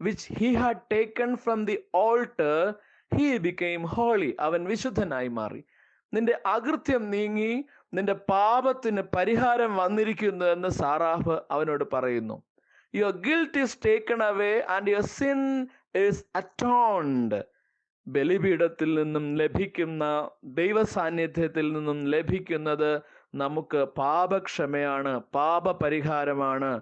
which he had taken from the altar, he became holy. അവൻ വിശുദ്ധനായി മാറി. നിന്റെ അകൃത്യം നീങ്ങി, നിന്റെ പാപത്തിന് പരിഹാരം വന്നിരിക്കുന്നു എന്ന് സാറാഫ് അവനോട് പറയുന്നു. Your guilt is taken away and your sin is atoned. ബലിപീഠത്തിൽ നിന്നും ലഭിക്കുന്ന, ദൈവ സാന്നിധ്യത്തിൽ നിന്നും ലഭിക്കുന്നത് നമുക്ക് പാപക്ഷമയാണ്, പാപപരിഹാരമാണ്.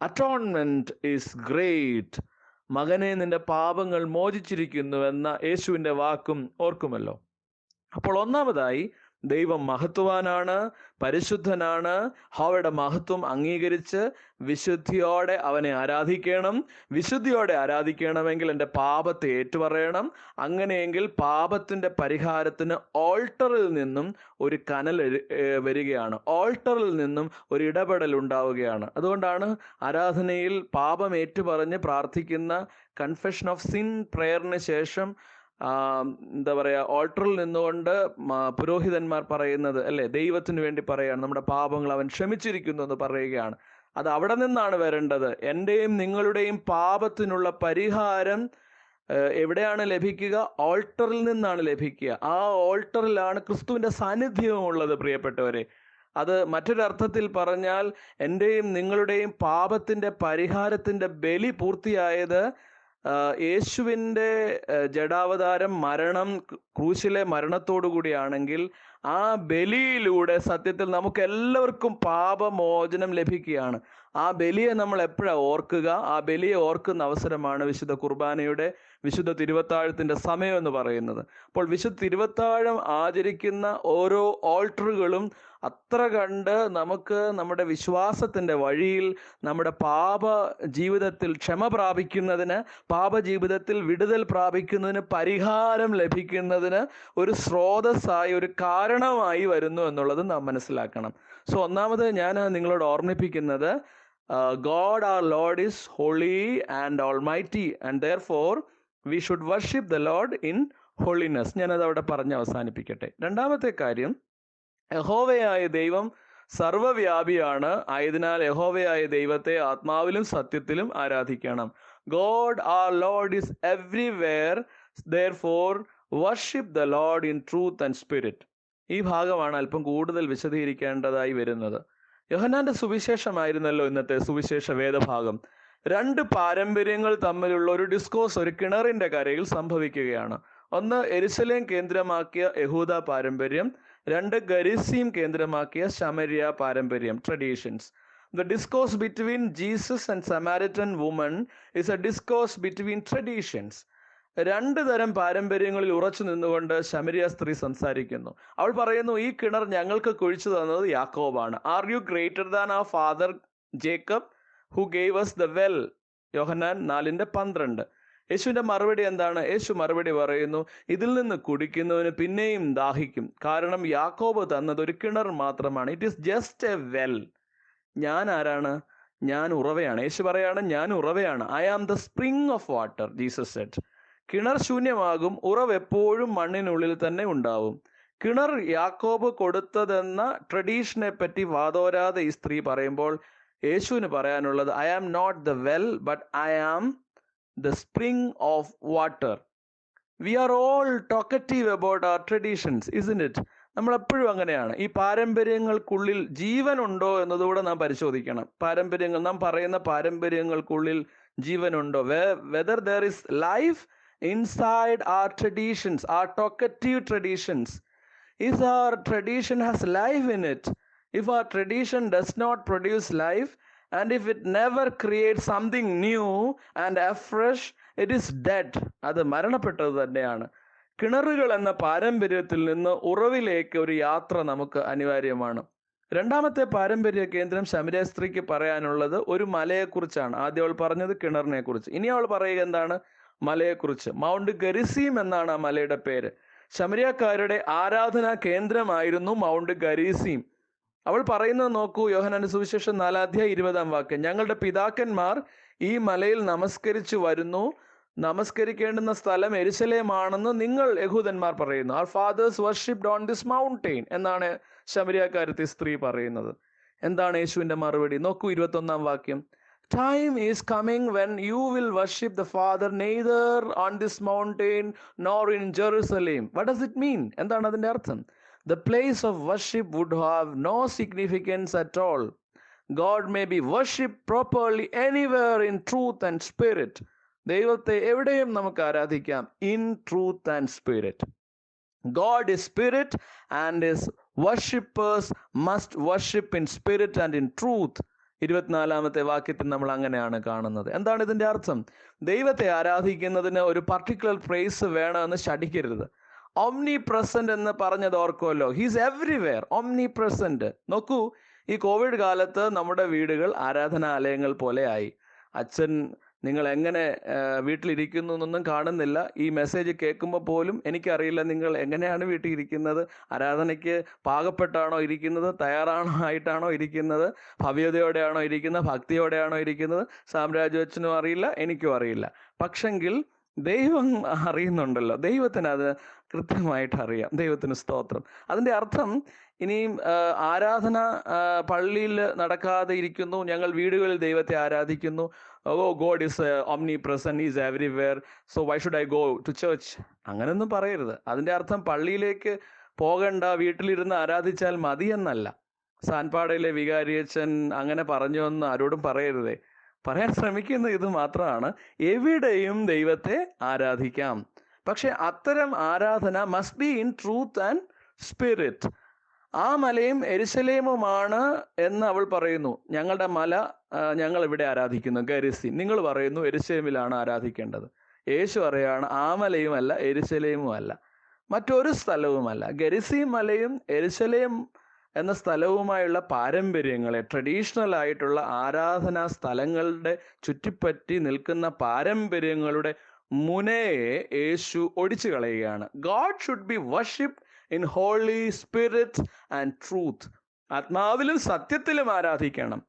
Atonement is great. മകനെ, നിന്റെ പാപങ്ങൾ മോചിച്ചിരിക്കുന്നുവെന്ന യേശുവിൻ്റെ വാക്കും ഓർക്കുമല്ലോ. അപ്പോൾ ഒന്നാമതായി, ദൈവം മഹത്വാനാണ്, പരിശുദ്ധനാണ്. യഹോവയുടെ മഹത്വം അംഗീകരിച്ച് വിശുദ്ധിയോടെ അവനെ ആരാധിക്കണം. വിശുദ്ധിയോടെ ആരാധിക്കണമെങ്കിൽ എൻ്റെ പാപത്തെ ഏറ്റുപറയണം. അങ്ങനെയെങ്കിൽ പാപത്തിൻ്റെ പരിഹാരത്തിന് ഓൾട്ടറിൽ നിന്നും ഒരു കനൽ വരികയാണ്, ഓൾട്ടറിൽ നിന്നും ഒരു ഇടപെടൽ ഉണ്ടാവുകയാണ്. അതുകൊണ്ടാണ് ആരാധനയിൽ പാപം ഏറ്റുപറഞ്ഞ് പ്രാർത്ഥിക്കുന്ന കൺഫെഷൻ ഓഫ് സിൻ പ്രേയറിന് ശേഷം എന്താ പറയുക, ഓൾട്ടറിൽ നിന്നുകൊണ്ട് പുരോഹിതന്മാർ പറയുന്നത് അല്ലേ, ദൈവത്തിന് വേണ്ടി പറയുകയാണ്, നമ്മുടെ പാപങ്ങൾ അവൻ ക്ഷമിച്ചിരിക്കുന്നു എന്ന് പറയുകയാണ്. അത് അവിടെ നിന്നാണ് വരേണ്ടത്. എൻ്റെയും നിങ്ങളുടെയും പാപത്തിനുള്ള പരിഹാരം എവിടെയാണ് ലഭിക്കുക? ഓൾട്ടറിൽ നിന്നാണ് ലഭിക്കുക. ആ ഓൾട്ടറിലാണ് ക്രിസ്തുവിൻ്റെ സാന്നിധ്യവും ഉള്ളത്. പ്രിയപ്പെട്ടവരെ, അത് മറ്റൊരർത്ഥത്തിൽ പറഞ്ഞാൽ എൻ്റെയും നിങ്ങളുടെയും പാപത്തിൻ്റെ പരിഹാരത്തിൻ്റെ ബലി പൂർത്തിയായത് യേശുവിൻ്റെ ജഡാവതാരം, മരണം, ക്രൂശിലെ മരണത്തോടു കൂടിയാണെങ്കിൽ ആ ബലിയിലൂടെ സത്യത്തിൽ നമുക്ക് എല്ലാവർക്കും പാപമോചനം ലഭിക്കുകയാണ്. ആ ബലിയെ നമ്മൾ എപ്പോഴാണ് ഓർക്കുക? ആ ബലിയെ ഓർക്കുന്ന അവസരമാണ് വിശുദ്ധ കുർബാനയുടെ, വിശുദ്ധ തിരുവത്താഴത്തിൻ്റെ സമയം എന്ന് പറയുന്നത്. അപ്പോൾ വിശുദ്ധ തിരുവത്താഴം ആചരിക്കുന്ന ഓരോ ഓൾട്ടറുകളും അത്ര കണ്ട് നമുക്ക് നമ്മുടെ വിശ്വാസത്തിൻ്റെ വഴിയിൽ നമ്മുടെ പാപ ജീവിതത്തിൽ ക്ഷമ പ്രാപിക്കുന്നതിന്, പാപ ജീവിതത്തിൽ വിടുതൽ പ്രാപിക്കുന്നതിന്, പരിഹാരം ലഭിക്കുന്നതിന് ഒരു സ്രോതസ്സായി, ഒരു കാരണമായി വരുന്നു എന്നുള്ളത് നാം മനസ്സിലാക്കണം. സോ ഒന്നാമത് ഞാൻ നിങ്ങളോട് ഓർമ്മിപ്പിക്കുന്നത്, God our Lord is holy and almighty and therefore we should worship the Lord in holiness. ഞാനത് അവിടെ പറഞ്ഞ് അവസാനിപ്പിക്കട്ടെ. രണ്ടാമത്തെ കാര്യം, യഹോവയായ ദൈവം സർവ്വവ്യാപിയാണ്. ആയതിനാൽ യഹോവയായ ദൈവത്തെ ആത്മാവിലും സത്യത്തിലും ആരാധിക്കണം. God our Lord is everywhere, therefore worship the Lord in truth and spirit. ഈ ഭാഗമാണ് അല്പം കൂടുതൽ വിശദീകരിക്കേണ്ടതായി വരുന്നത്. യോഹന്നാന്റെ സുവിശേഷമായിരുന്നല്ലോ ഇന്നത്തെ സുവിശേഷ വേദഭാഗം. രണ്ട് പാരമ്പര്യങ്ങൾ തമ്മിലുള്ള ഒരു ഡിസ്കോഴ്സ് ഒരു കിണറിന്റെ കരയിൽ സംഭവിക്കുകയാണ്. ഒന്ന് യെരുശലേം കേന്ദ്രമാക്കിയ യഹൂദ പാരമ്പര്യം, രണ്ട് ഗരിസീം കേന്ദ്രമാക്കിയ ശമരിയ പാരമ്പര്യം, traditions. The discourse between Jesus and Samaritan woman is a discourse between traditions. രണ്ട് തരം പാരമ്പര്യങ്ങളിൽ ഉറച്ചു നിന്നുകൊണ്ട് ശമരിയ സ്ത്രീ സംസാരിക്കുന്നു. അവൾ പറയുന്നു, ഈ കിണർ ഞങ്ങൾക്ക് കുഴിച്ചു തന്നത് യാക്കോബാണ്. Are you greater than our father Jacob who gave us the well? യോഹന്നാൻ 4:12. യേശുവിൻ്റെ മറുപടി എന്താണ്? യേശു മറുപടി പറയുന്നു, ഇതിൽ നിന്ന് കുടിക്കുന്നവന് പിന്നെയും ദാഹിക്കും, കാരണം യാക്കോബ് തന്നത് ഒരു കിണർ മാത്രമാണ്. It is just a well. ഞാൻ ആരാണ്? ഞാൻ ഉറവയാണ്. യേശു പറയാണ്, ഞാൻ ഉറവയാണ്. I am the spring of water, Jesus said. കിണർ ശൂന്യമാകും, ഉറവ് എപ്പോഴും മണ്ണിനുള്ളിൽ തന്നെ ഉണ്ടാവും. കിണർ യാക്കോബ് കൊടുത്തതെന്ന ട്രഡീഷനെ പറ്റി വാദോരാതെ ഈ സ്ത്രീ പറയുമ്പോൾ യേശുവിന് പറയാനുള്ളത്, I am not the well but I am the spring of water. We are all talkative about our traditions, isn't it? നമ്മളെപ്പോഴും അങ്ങനെയാണ്. ഈ പാരമ്പര്യങ്ങൾക്കുള്ളിൽ ജീവനുണ്ടോ എന്നതുകൂടെ നാം പരിശോധിക്കണം. പാരമ്പര്യങ്ങൾ, നാം പറയുന്ന പാരമ്പര്യങ്ങൾക്കുള്ളിൽ ജീവനുണ്ടോ? Whether there is life inside our traditions, our talkative traditions. If our tradition has life in it, if our tradition does not produce life, and if it never creates something new and afresh, it is dead. അത് മരണപ്പെട്ടത് തന്നെയാണ്. കിണറുകൾ എന്ന പാരമ്പര്യത്തിൽ നിന്ന് ഉറവിലേക്ക് ഒരു യാത്ര നമുക്ക് അനിവാര്യമാണ്. രണ്ടാമത്തെ പാരമ്പര്യ കേന്ദ്രം ശമരിയ സ്ത്രീക്ക് പറയാനുള്ളത് ഒരു മലയെക്കുറിച്ചാണ്. ആദ്യം അവൾ പറഞ്ഞത് കിണറിനെ കുറിച്ച്. ഇനി അവൾ പറയുക എന്താണ്? മലയെക്കുറിച്ച്. മൗണ്ട് ഗരിസീം എന്നാണ് ആ മലയുടെ പേര്. ശമരിയക്കാരുടെ ആരാധനാ കേന്ദ്രമായിരുന്നു മൗണ്ട് ഗരിസീം. അവൾ പറയുന്നത് നോക്കൂ, യോഹന്നാന്റെ സുവിശേഷം 4:20. ഞങ്ങളുടെ പിതാക്കന്മാർ ഈ മലയിൽ നമസ്കരിച്ചു വരുന്നു, നമസ്കരിക്കേണ്ടുന്ന സ്ഥലം യെരുശലേമാണെന്ന് നിങ്ങൾ യഹൂദന്മാർ പറയുന്നു. Our fathers worshipped on this mountain എന്നാണ് ശമരിയക്കാരത്തി സ്ത്രീ പറയുന്നത്. എന്താണ് യേശുവിൻ്റെ മറുപടി? നോക്കൂ 21. Time is coming when you will worship the Father neither on this mountain nor in Jerusalem. What does it mean? എന്താണ് അതിൻ്റെ അർത്ഥം? The place of worship would have no significance at all. God may be worshipped properly anywhere in truth and spirit. ദൈവത്തെ എവിടെയും നമുക്ക് ആരാധിക്കാം, in truth and spirit. God is spirit and his worshippers must worship in spirit and in truth. 24 നമ്മൾ അങ്ങനെയാണ് കാണുന്നത്. എന്താണ് ഇതിൻ്റെ അർത്ഥം? ദൈവത്തെ ആരാധിക്കുന്നതിന് ഒരു പർട്ടിക്കുലർ പ്ലേസ് വേണമെന്ന് ശഠിക്കരുത്. ഓംനി പ്രസന്റ് എന്ന് പറഞ്ഞത് ഓർക്കുമല്ലോ. He's everywhere, omnipresent. നോക്കൂ, ഈ കോവിഡ് കാലത്ത് നമ്മുടെ വീടുകൾ ആരാധനാലയങ്ങൾ പോലെ ആയി. അച്ഛൻ നിങ്ങൾ എങ്ങനെ വീട്ടിലിരിക്കുന്നു എന്നൊന്നും കാണുന്നില്ല. ഈ മെസ്സേജ് കേൾക്കുമ്പോൾ പോലും എനിക്കറിയില്ല നിങ്ങൾ എങ്ങനെയാണ് വീട്ടിൽ ഇരിക്കുന്നത്. ആരാധനയ്ക്ക് പാകപ്പെട്ടാണോ ഇരിക്കുന്നത്, തയ്യാറാണോ ആയിട്ടാണോ ഇരിക്കുന്നത്, ഭവ്യതയോടെയാണോ ഇരിക്കുന്നത്, ഭക്തിയോടെയാണോ ഇരിക്കുന്നത്? സാമ്രാജ്യവച്ചനും അറിയില്ല, എനിക്കും അറിയില്ല. പക്ഷെങ്കിൽ ദൈവം അറിയുന്നുണ്ടല്ലോ. ദൈവത്തിന് അത് കൃത്യമായിട്ട് അറിയാം. ദൈവത്തിന് സ്തോത്രം. അതിൻ്റെ അർത്ഥം ഇനിയും ആരാധന പള്ളിയിൽ നടക്കാതെ ഇരിക്കുന്നു, ഞങ്ങൾ വീടുകളിൽ ദൈവത്തെ ആരാധിക്കുന്നു. Oh God is omnipresent, is everywhere, so why should I go to church? അങ്ങനെയൊന്നും പറയരുത്. അതിൻ്റെ അർത്ഥം പള്ളിയിലേക്ക് പോകണ്ട, വീട്ടിലിരുന്ന് ആരാധിച്ചാൽ മതി എന്നല്ല. സാൻപാടയിലെ വികാരിയച്ഛൻ അങ്ങനെ പറഞ്ഞു എന്ന് ആരോടും പറയരുതേ. പറയാൻ ശ്രമിക്കുന്ന ഇത് മാത്രമാണ്, എവിടെയും ദൈവത്തെ ആരാധിക്കാം. പക്ഷെ അത്തരം ആരാധന must be in truth and spirit. ആ മലയും യെരുശലേമുമാണ് എന്ന് അവൾ പറയുന്നു. ഞങ്ങളുടെ മല ഞങ്ങൾ ഇവിടെ ആരാധിക്കുന്നു ഗരിസീം. നിങ്ങൾ പറയുന്നു യെരുശലേമിലാണ് ആരാധിക്കേണ്ടത്. യേശു പറയാണ്, ആ മലയുമല്ല യെരുശലേമുമല്ല, മറ്റൊരു സ്ഥലവുമല്ല. ഗരിസീം മലയും യെരുശലേം എന്ന സ്ഥലവുമായുള്ള പാരമ്പര്യങ്ങളെ, ട്രഡീഷണൽ ആയിട്ടുള്ള ആരാധനാ സ്ഥലങ്ങളുടെ ചുറ്റിപ്പറ്റി നിൽക്കുന്ന പാരമ്പര്യങ്ങളുടെ മുനയെ യേശു ഒടിച്ചു കളയുകയാണ്. God should be worshipped in holy spirit and truth. ആത്മാവിലും സത്യത്തിലും ആരാധിക്കണം.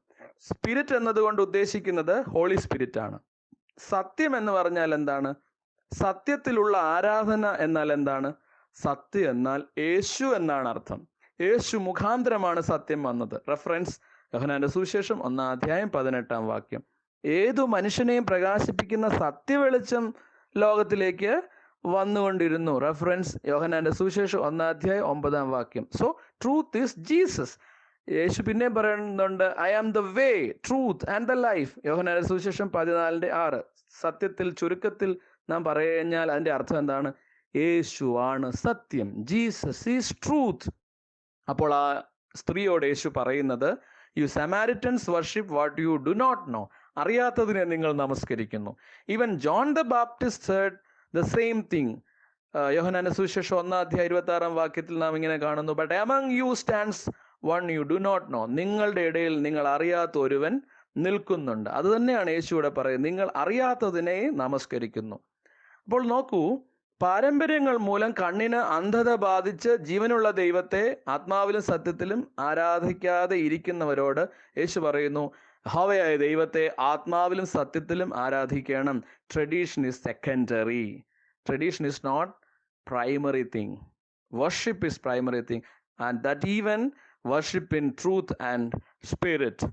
സ്പിരിറ്റ് എന്നതുകൊണ്ട് ഉദ്ദേശിക്കുന്നത് ഹോളി സ്പിരിറ്റ് ആണ്. സത്യം എന്ന് പറഞ്ഞാൽ എന്താണ്? സത്യത്തിലുള്ള ആരാധന എന്നാൽ എന്താണ്? സത്യം എന്നാൽ യേശു എന്നാണ് അർത്ഥം. യേശു മുഖാന്തരമാണ് സത്യം വന്നത്. റെഫറൻസ് യോഹന്നാന്റെ സുവിശേഷം 1:18. ഏതു മനുഷ്യനെയും പ്രകാശിപ്പിക്കുന്ന സത്യവെളിച്ചം ലോകത്തിലേക്ക് വന്നുകൊണ്ടിരുന്നു. റെഫറൻസ് യോഹന്നാന്റെ സുവിശേഷം 1:9. So truth is Jesus. യേശു പിന്നെ പറയുന്നുണ്ട്, I am the way, truth and the life. യോഹന്നാന്റെ സുവിശേഷം 14:6. സത്യത്തിൽ ചുരുക്കത്തിൽ നാം പറഞ്ഞാൽ അതിൻ്റെ അർത്ഥം എന്താണ്? യേശു ആണ് സത്യം. Jesus is truth. അപ്പോൾ ആ സ്ത്രീയോട് യേശു പറയുന്നത്, you Samaritans worship what you do not know. അറിയാത്തതിനെ നിങ്ങൾ നമസ്കരിക്കുന്നു. Even John the Baptist said the same thing. യോഹന്നാന്റെ സുവിശേഷം 1:26 നാം ഇങ്ങനെ കാണുന്നു, but among you stands one you do not know. നിങ്ങളുടെ ഇടയിൽ നിങ്ങൾ അറിയാത്ത ഒരുവൻ നിൽക്കുന്നുണ്ട്. അത് തന്നെയാണ് യേശു ഇവിടെ പറയുന്നത്, നിങ്ങൾ അറിയാത്തതിനെ നമസ്കരിക്കുന്നു. അപ്പോൾ നോക്കൂ, പാരമ്പര്യങ്ങൾ മൂലം കണ്ണിന് അന്ധത ബാധിച്ച് ജീവനുള്ള ദൈവത്തെ ആത്മാവിലും സത്യത്തിലും ആരാധിക്കാതെ ഇരിക്കുന്നവരോട് യേശു പറയുന്നു, യഹോവയായ ദൈവത്തെ ആത്മാവിലും സത്യത്തിലും ആരാധിക്കണം. Tradition is secondary. Tradition is not primary thing. Worship is primary thing. And that even worship in truth and spirit.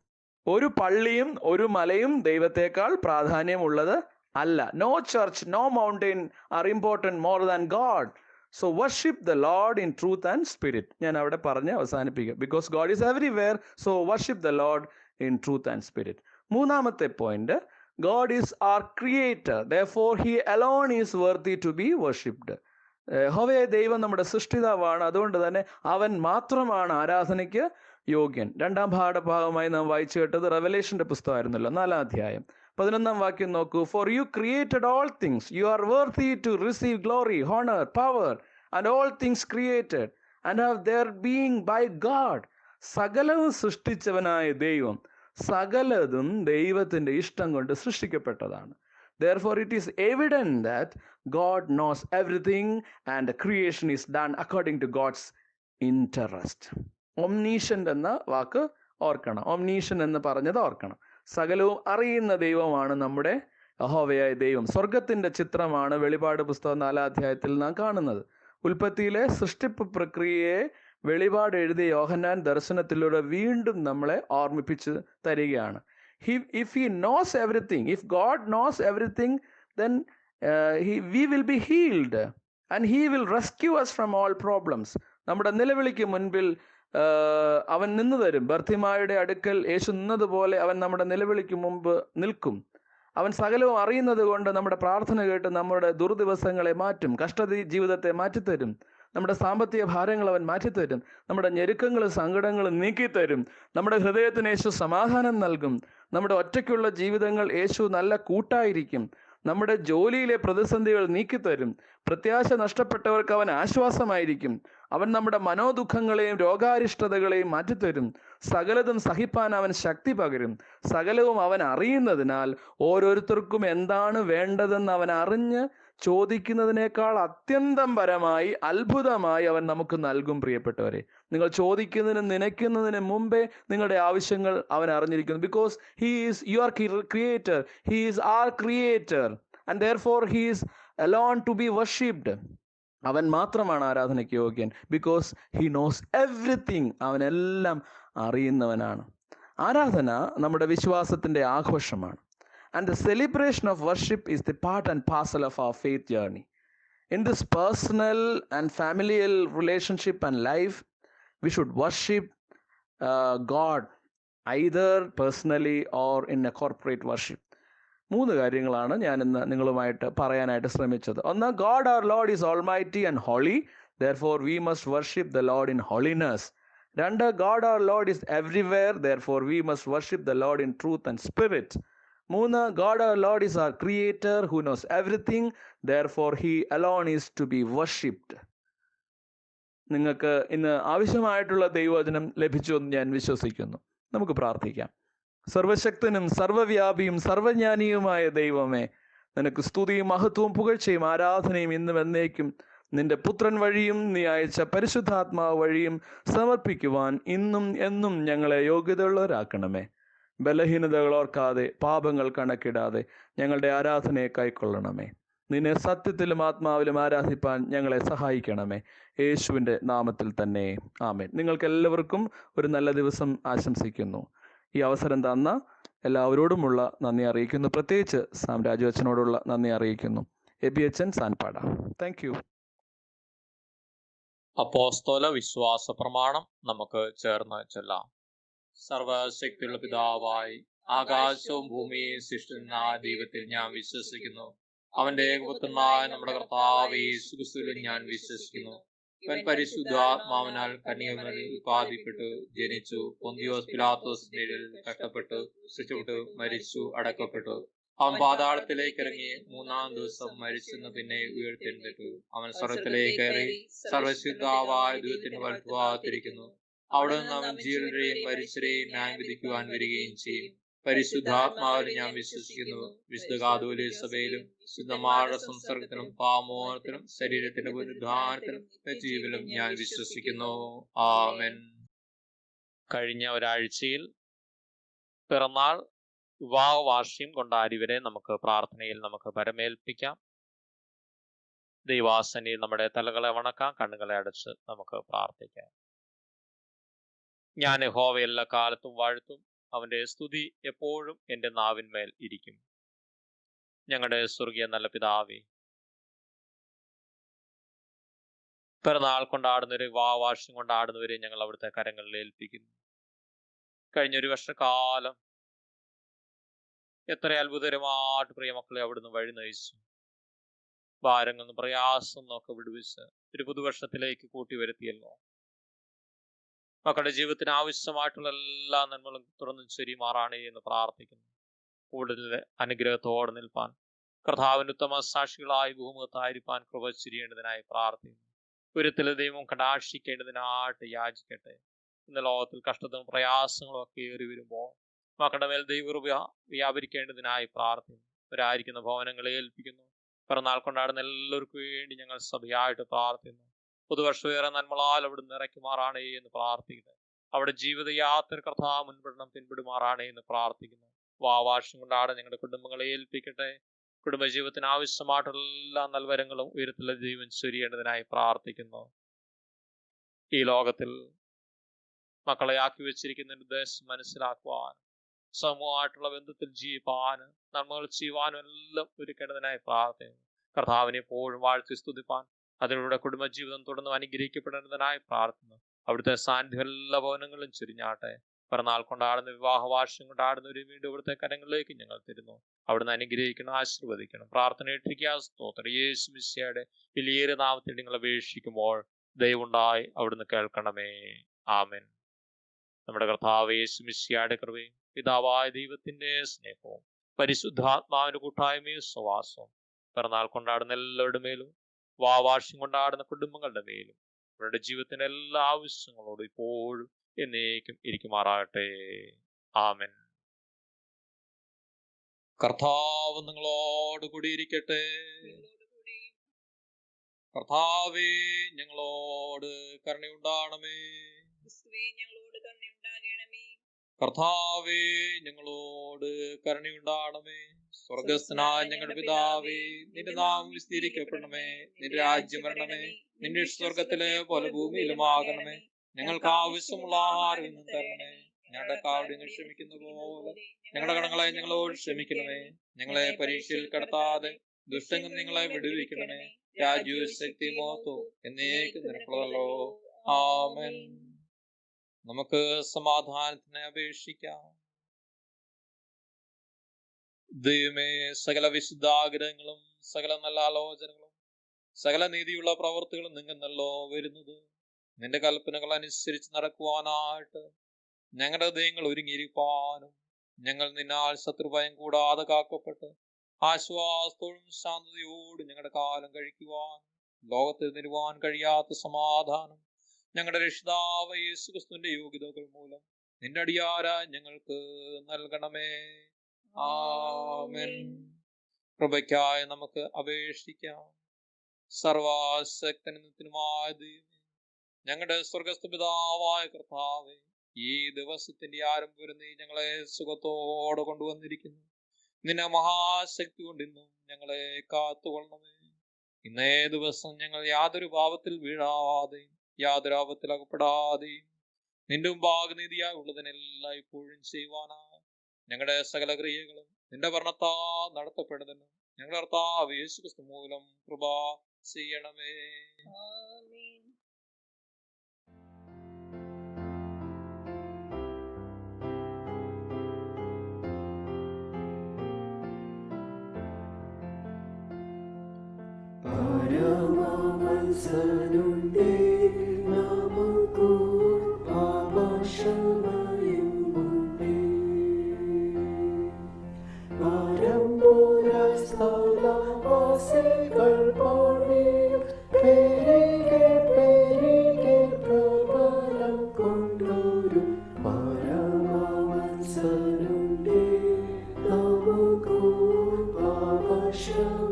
ഒരു പള്ളിയും ഒരു മലയും ദൈവത്തെക്കാൾ പ്രാധാന്യമുള്ളത് അല്ല. No church, no mountain are important more than God. So worship the Lord in truth and spirit. ഞാൻ അവിടെ പറഞ്ഞ് അവസാനിപ്പിക്കാം. Because God is everywhere. So worship the Lord in truth and spirit. മൂന്നാമത്തെ point, God is our creator, therefore he alone is worthy to be worshipped. യഹോവയായ ദൈവം നമ്മുടെ സൃഷ്ടിതാവാണ്. അതുകൊണ്ട് തന്നെ അവൻ മാത്രമാണ് ആരാധനയ്ക്ക് യോഗ്യൻ. 2-ാം ഭാഗമായി നാം വായിച്ചു കേട്ടത് റെവലേഷന്റെ പുസ്തകമായിരുന്നല്ലോ, 4-ാം അധ്യായം 11-ാം നോക്കൂ. For you created all things, you are worthy to receive glory, honour, power and all things created and have their being by God. സകലവും സൃഷ്ടിച്ചവനായ ദൈവം, സകലതും ദൈവത്തിന്റെ ഇഷ്ടം കൊണ്ട് സൃഷ്ടിക്കപ്പെട്ടതാണ്. Therefore it is evident that God knows everything and the creation is done according to God's interest. Omniscient എന്ന വാക്ക് ഓർക്കണം. omniscient എന്ന് പറഞ്ഞത് ഓർക്കണം. സകലവും അറിയുന്ന ദൈവമാണ് നമ്മുടെ യഹോവയായ ദൈവം. സ്വർഗത്തിന്റെ ചിത്രമാണ് വെളിപാട് പുസ്തകം 4-ാം അധ്യായത്തിൽ നാം കാണുന്നത്. ഉൽപ്പത്തിയിലെ സൃഷ്ടിപ്പ് പ്രക്രിയയെ വെളിപാട് എഴുതിയ യോഹന്നാൻ ദർശനത്തിലൂടെ വീണ്ടും നമ്മളെ ഓർമ്മിപ്പിച്ച് തരികയാണ്. If he knows everything, if God knows everything, then we will be healed and he will rescue us from all problems. നമ്മുടെ നിലവിളിക്ക് മുൻപിൽ അവൻ നിന്നു തരും. ബർത്തിമായുടെ അടുക്കൽ യേശു നിന്നതുപോലെ അവൻ നമ്മുടെ നിലവിളിക്ക് മുമ്പ് നിൽക്കും. അവൻ സകലവും അറിയുന്നത് കൊണ്ട് നമ്മുടെ പ്രാർത്ഥന കേട്ട് നമ്മുടെ ദുർദിവസങ്ങളെ മാറ്റും, കഷ്ടത ജീവിതത്തെ മാറ്റിത്തരും. നമ്മുടെ സാമ്പത്തിക ഭാരങ്ങൾ അവൻ മാറ്റിത്തരും. നമ്മുടെ ഞെരുക്കങ്ങളും സങ്കടങ്ങളും നീക്കിത്തരും. നമ്മുടെ ഹൃദയത്തിന് യേശു സമാധാനം നൽകും. നമ്മുടെ ഒറ്റയ്ക്കുള്ള ജീവിതങ്ങൾ യേശു നല്ല കൂട്ടായിരിക്കും. നമ്മുടെ ജോലിയിലെ പ്രതിസന്ധികൾ നീക്കിത്തരും. പ്രത്യാശ നഷ്ടപ്പെട്ടവർക്ക് അവൻ ആശ്വാസമായിരിക്കും. അവൻ നമ്മുടെ മനോദുഃഖങ്ങളെയും രോഗാരിഷ്ടതകളെയും മാറ്റിത്തരും. സകലതും സഹിപ്പാൻ അവൻ ശക്തി പകരും. സകലവും അവൻ അറിയുന്നതിനാൽ ഓരോരുത്തർക്കും എന്താണ് വേണ്ടതെന്ന് അവൻ അറിഞ്ഞ് ചോദിക്കുന്നതിനേക്കാൾ അത്യന്തം പരമായി അത്ഭുതമായി അവൻ നമുക്ക് നൽകും. പ്രിയപ്പെട്ടവരെ, നിങ്ങൾ ചോദിക്കുന്നതിനും നനയ്ക്കുന്നതിന് മുമ്പേ നിങ്ങളുടെ ആവശ്യങ്ങൾ അവൻ അറിഞ്ഞിരിക്കുന്നു. Because he is your creator, he is our creator and therefore he is alone to be worshipped. അവൻ മാത്രമാണ് ആരാധനയ്ക്ക് യോഗ്യൻ. Because he knows everything. അവനെല്ലാം അറിയുന്നവനാണ്. ആരാധന നമ്മുടെ വിശ്വാസത്തിൻ്റെ ആഘോഷമാണ്. And the celebration of worship is the part and parcel of our faith journey. In this personal and familial relationship and life, we should worship God either personally or in a corporate worship. 3 കാര്യങ്ങളാണ് ഞാൻ ഇന്ന് നിങ്ങളുമായിട്ട് പറയാനായിട്ട് ശ്രമിച്ചത്. ഒന്ന്, God our Lord is almighty and holy, therefore we must worship the Lord in holiness. 2, God our Lord is everywhere, therefore we must worship the Lord in truth and spirit. 3, God our Lord is our creator who knows everything, therefore he alone is to be worshipped. നിങ്ങൾക്ക് ഇന്ന് ആവശ്യമായിട്ടുള്ള ദൈവവചനം ലഭിച്ചു എന്ന് ഞാൻ വിശ്വസിക്കുന്നു. നമുക്ക് പ്രാർത്ഥിക്കാം. സർവശക്തനും സർവവ്യാപിയും സർവജ്ഞാനിയുമായ ദൈവമേ, നിനക്ക് സ്തുതിയും മഹത്വവും പുകഴ്ചയും ആരാധനയും ഇന്നും എന്നേക്കും നിന്റെ പുത്രൻ വഴിയും നീ അയച്ച പരിശുദ്ധാത്മാവ് വഴിയും സമർപ്പിക്കുവാൻ ഇന്നും എന്നും ഞങ്ങളെ യോഗ്യതയുള്ളവരാക്കണമേ. ബലഹീനതകൾ ഓർക്കാതെ, പാപങ്ങൾ കണക്കിടാതെ ഞങ്ങളുടെ ആരാധനയെ കൈക്കൊള്ളണമേ. നിന്നെ സത്യത്തിലും ആത്മാവിലും ആരാധിപ്പാൻ ഞങ്ങളെ സഹായിക്കണമേ. യേശുവിൻ്റെ നാമത്തിൽ തന്നെ ആമേൻ. നിങ്ങൾക്ക് എല്ലാവർക്കും ഒരു നല്ല ദിവസം ആശംസിക്കുന്നു. ഈ അവസരം തന്ന എല്ലാവരോടുമുള്ള നന്ദി അറിയിക്കുന്നു. പ്രത്യേകിച്ച് സാംരാജു അച്ഛനോടുള്ള നന്ദി അറിയിക്കുന്നു. എബി അച്ഛൻ, സാൻപാട. Thank you. അപ്പോസ്തല വിശ്വാസ പ്രമാണം നമുക്ക് ചേർന്ന് ചൊല്ലാം. സർവശക്തിയുള്ള പിതാവായി ആകാശവും ഭൂമിയും സൃഷ്ടിച്ച ദൈവത്തിൽ ഞാൻ വിശ്വസിക്കുന്നു. അവന്റെ ഏകപുത്രനായ നമ്മുടെ കർത്താവ് യേശു ക്രിസ്തുവിൽ ഞാൻ വിശ്വസിക്കുന്നു. അവൻ പരിശുദ്ധാത്മാവിനാൽ കന്യകമറിയിൽ ഉത്പാദിപ്പിച്ചു ജനിച്ചു, പൊന്തിയോസ് പിലാത്തോസിന്റെ കീഴിൽ കഷ്ടപ്പെട്ടു, സൃഷ്ടിപ്പെട്ടു, മരിച്ചു, അടക്കപ്പെട്ടു. അവൻ പാതാളത്തിലേക്ക് ഇറങ്ങി 3-ാം ദിവസം മരിച്ചെന്ന് പിന്നെ ഉയർത്തെഴുന്നേറ്റു. അവൻ സ്വർഗ്ഗത്തിലേക്ക് കയറി സർവശുദ്ധാവായ ദൈവത്തിന് വലത്തുഭാഗത്തിരിക്കുന്നു. അവിടെ നിന്ന് അവൻ ജീവനെയും മരിച്ചവരെയും ന്യായം വിധിക്കുവാൻ വരികയും ചെയ്യും. പരിശുദ്ധാത്മാവിൽ ഞാൻ വിശ്വസിക്കുന്നു. വിശുദ്ധ കാതോലിക സഭയിലും ശുദ്ധമാരുടെ സംസർഗത്തിലും പാമോചനത്തിലും ശരീരത്തിന്റെ പുനരുദ്ധാനത്തിലും ജീവനിലും ഞാൻ വിശ്വസിക്കുന്നു. ആമേൻ. കഴിഞ്ഞ ഒരാഴ്ചയിൽ പിറന്നാൾ വിവാഹ വാർഷികം കൊണ്ടാടിയവരെ നമുക്ക് പ്രാർത്ഥനയിൽ നമുക്ക് പരമേൽപ്പിക്കാം. ദൈവാസനയിൽ നമ്മുടെ തലകളെ വണക്കാം, കണ്ണുകളെ അടച്ച് നമുക്ക് പ്രാർത്ഥിക്കാം. ഞാൻ യഹോവയെ എല്ലാ കാലത്തും വാഴ്ത്തും, അവന്റെ സ്തുതി എപ്പോഴും എൻ്റെ നാവിന്മേൽ ഇരിക്കും. ഞങ്ങളുടെ സ്വർഗീയ നല്ല പിതാവേ, പിറന്നാൾ കൊണ്ടാടുന്നവരെ, വിവാഹ വാർഷികം കൊണ്ടാടുന്നവരെ ഞങ്ങൾ അവിടുത്തെ കരങ്ങളിൽ ഏൽപ്പിക്കുന്നു. കഴിഞ്ഞൊരു വർഷക്കാലം എത്ര അത്ഭുതകരമായിട്ട് പ്രിയമക്കളെ അവിടുന്ന് വഴി നയിച്ചു. ഭാരങ്ങളും പ്രയാസം ഒക്കെ വിടുവിച്ച് ഒരു പുതുവർഷത്തിലേക്ക് കൂട്ടി വരുത്തിയല്ലോ. മക്കളുടെ ജീവിതത്തിന് ആവശ്യമായിട്ടുള്ള എല്ലാ നന്മകളും തുറന്നും ചൊരിയുമാറാണേ എന്ന് പ്രാർത്ഥിക്കുന്നു. കൂടുതൽ അനുഗ്രഹത്തോടെ നിൽപ്പാൻ, കർത്താവിന്റെ ഉത്തമ സാക്ഷികളായി ഭൂമുഖത്തായിരിക്കാൻ കൃപ ചൊരിയേണ്ടതിനായി പ്രാർത്ഥിക്കുന്നു. ഉയരത്തിൽ ദൈവം കടാക്ഷിക്കേണ്ടതിനായിട്ട് യാചിക്കട്ടെ. ഇന്ന് ലോകത്തിൽ കഷ്ടതയും പ്രയാസങ്ങളും ഒക്കെ ഏറി വരുമ്പോൾ മക്കളുടെ മേൽ ദൈവകൃപ വ്യാപരിക്കേണ്ടതിനായി പ്രാർത്ഥിക്കുന്നു. അവരായിരിക്കുന്ന ഭവനങ്ങളെ ഏൽപ്പിക്കുന്നു. പിറന്നാൾ കൊണ്ടാടുന്ന എല്ലാവർക്കും വേണ്ടി ഞങ്ങൾ സഭയായിട്ട് പ്രാർത്ഥിക്കുന്നു. പുതുവർഷമേറെ നന്മളാൽ അവിടെ നിറയ്ക്കുമാറാണേ എന്ന് പ്രാർത്ഥിക്കട്ടെ. അവിടെ ജീവിതയാത്ര കർത്താവ് മുൻപിടണം പിൻപിടുമാറാണേ എന്ന് പ്രാർത്ഥിക്കുന്നു. വാവാർഷം കൊണ്ടാടെ ഞങ്ങളുടെ കുടുംബങ്ങളെ ഏൽപ്പിക്കട്ടെ. കുടുംബജീവിതത്തിന് ആവശ്യമായിട്ടുള്ള എല്ലാ നൽവരങ്ങളും ഉയരത്തിലെ ദൈവം ചൊരിയേണ്ടതിനായി പ്രാർത്ഥിക്കുന്നു. ഈ ലോകത്തിൽ മക്കളെ ആക്കി വെച്ചിരിക്കുന്ന ഉദ്ദേശം മനസ്സിലാക്കുവാൻ, സമൂഹമായിട്ടുള്ള ബന്ധത്തിൽ ജീവിപ്പാനും നന്മകൾ ചെയ്യുവാനും എല്ലാം ഒരുക്കേണ്ടതിനായി പ്രാർത്ഥിക്കുന്നു. കർത്താവിനെ എപ്പോഴും വാഴ്ത്തി സ്തുതിപ്പാൻ, അതിലൂടെ കുടുംബജീവിതം തുടർന്ന് അനുഗ്രഹിക്കപ്പെടേണ്ടതിനായി പ്രാർത്ഥിക്കുന്നു. അവിടുത്തെ സാന്നിധ്യം എല്ലാ ഭവനങ്ങളും ചുരിഞ്ഞാട്ടെ. പിറന്നാൾ കൊണ്ടാടുന്ന, വിവാഹ വാർഷികം കൊണ്ടാടുന്നവരെ വീണ്ടും ഇവിടുത്തെ കരങ്ങളിലേക്ക് ഞങ്ങൾ തരുന്നു. അവിടുന്ന് അനുഗ്രഹിക്കണം, ആശീർവദിക്കണം. പ്രാർത്ഥന ഇട്ടിരിക്കുക. സ്തോത്രം. യേശു മിശിഹായുടെ വലിയ നാമത്തിൽ നിങ്ങൾ അപേക്ഷിക്കുമ്പോൾ ദയവുണ്ടായി അവിടുന്ന് കേൾക്കണമേ. ആമേൻ. നമ്മുടെ കർത്താവ് യേശു മിശിഹായുടെ കൃപയും പിതാവായ ദൈവത്തിന്റെ സ്നേഹവും പരിശുദ്ധാത്മാവിന്റെ കൂട്ടായ്മയും സ്വവാസവും പിറന്നാൾ കൊണ്ടാടുന്ന എല്ലാവരുടെ മേലും വാർഷികം കൊണ്ടാടുന്ന കുടുംബങ്ങളുടെ മേലും അവരുടെ ജീവിതത്തിന്റെ എല്ലാ ആവശ്യങ്ങളോടും ഇപ്പോഴും എന്നേക്കും ഇരിക്കുമാറാകട്ടെ. ആമേൻ. കർത്താവ് നിങ്ങളോട് കൂടിയിരിക്കട്ടെ. കർത്താവേ ഞങ്ങളോട് കരുണയുണ്ടാകണമേ. കർത്താവേ ഞങ്ങളോട് കരുണയുണ്ടാകണമേ. സ്വർഗസ്ഥനായ ഞങ്ങളുടെ പിതാവേ, നിന്റെ നാമം വിസ്തീരിക്കപ്പെടണമേ. നിന്റെ രാജ്യം വരണമേ. നിന്റെ സ്വർഗത്തിലെ പോലെ ഭൂമിയിലുമാകണമേ. ഞങ്ങൾക്ക് ആവശ്യമുള്ള ആഹാരം ഇന്നും തരണമേ. ഞങ്ങളുടെ കാവ്യങ്ങൾ ക്ഷമിക്കുന്ന പോലെ ഞങ്ങളുടെ കടങ്ങളെ ഞങ്ങളോട് ക്ഷമിക്കണമേ. ഞങ്ങളെ പരീക്ഷയിൽ കടത്താതെ ദുഷ്ടങ്ങൾ നിങ്ങളെ വിടുവിക്കണമേ. രാജ്യവും ശക്തി മഹത്വവും എന്നേക്കും നിനക്കുള്ളതല്ലോ. ആമേൻ. നമുക്ക് സമാധാനത്തിനെ അപേക്ഷിക്കാം. ദൈവമേ, സകല വിശുദ്ധാഗ്രഹങ്ങളും സകല നല്ല ആലോചനകളും സകല നീതിയുള്ള പ്രവൃത്തികളും നിങ്ങന്നല്ലോ വരുന്നത്. നിന്റെ കൽപ്പനകൾ അനുസരിച്ച് നടക്കുവാനായിട്ട് ഞങ്ങളുടെ ഹൃദയങ്ങൾ ഒരുങ്ങിയിരിക്കാനും ഞങ്ങൾ നിന്നാൽ ശത്രുഭയം കൂടാതെ കാക്കപ്പെട്ട് ആശ്വാസത്തോടും ശാന്തതയോടും ഞങ്ങളുടെ കാലം കഴിക്കുവാൻ ലോകത്തിൽ നിരുവാൻ കഴിയാത്ത സമാധാനം ഞങ്ങളുടെ രക്ഷിതാവ് യേശുക്രിസ്തുവിന്റെ യോഗ്യതകൾ മൂലം നിന്റെ അടിയാര ഞങ്ങൾക്ക് നൽകണമേ. ആമേൻ. കൃപയ്ക്കായി നമുക്ക് അപേക്ഷിക്കാം. സർവശക്തനുമായ ദൈവമേ, ഞങ്ങളുടെ സ്വർഗസ്ഥ പിതാവായ കർത്താവേ, ഈ ദിവസത്തിന്റെ ആരംഭം നീ ഞങ്ങളെ സുഖത്തോടെ കൊണ്ടുവന്നിരിക്കുന്നു. നിന്നെ മഹാശക്തി കൊണ്ട് ഇന്നും ഞങ്ങളെ കാത്തുകൊള്ളണമേ. ഇന്നേ ദിവസം ഞങ്ങൾ യാതൊരു പാപത്തിൽ വീഴാതെയും യാതൊരു ആപത്തിൽ അകപ്പെടാതെയും നിന്റെ മുമ്പാകെ നീതിയായി ഉള്ളതിനെല്ലാം ഇപ്പോഴും ചെയ്യുവാനാ ഞങ്ങളുടെ സകല ക്രിയകളും നിന്റെ ഭരണത്താ നടത്തപ്പെടുന്നു. ഞങ്ങളുടെ കർത്താവ് യേശുക്രിസ്തു മൂലം കൃപ ചെയ്യണമേ. ആമേൻ. പരമവത്സനുണ്ടേ നമുക്കു പാപക്ഷമയുമുണ്ടേ. പരമ്പരാസ്ഥലവാസികൾ പാടിയും പെരുകെ പെരുകെ പ്രബലം കൊണ്ടൊരു പരമവത്സനുണ്ടേ നമുക്കു പാപക്ഷമയുമുണ്ടേ.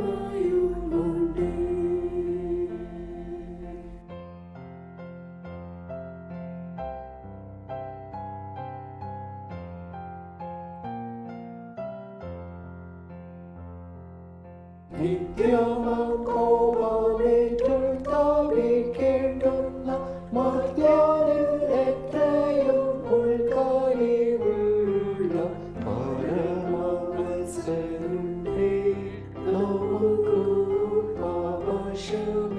നിത്യമകോപമേറ്റും തപിക്കേണ്ടുന്ന മർത്യനിൽ എത്രയും ഉൾക്കാരിയുള്ള പരമവത്സനുണ്ടേ നമുക്കു പാപക്ഷമയുമുണ്ടേ.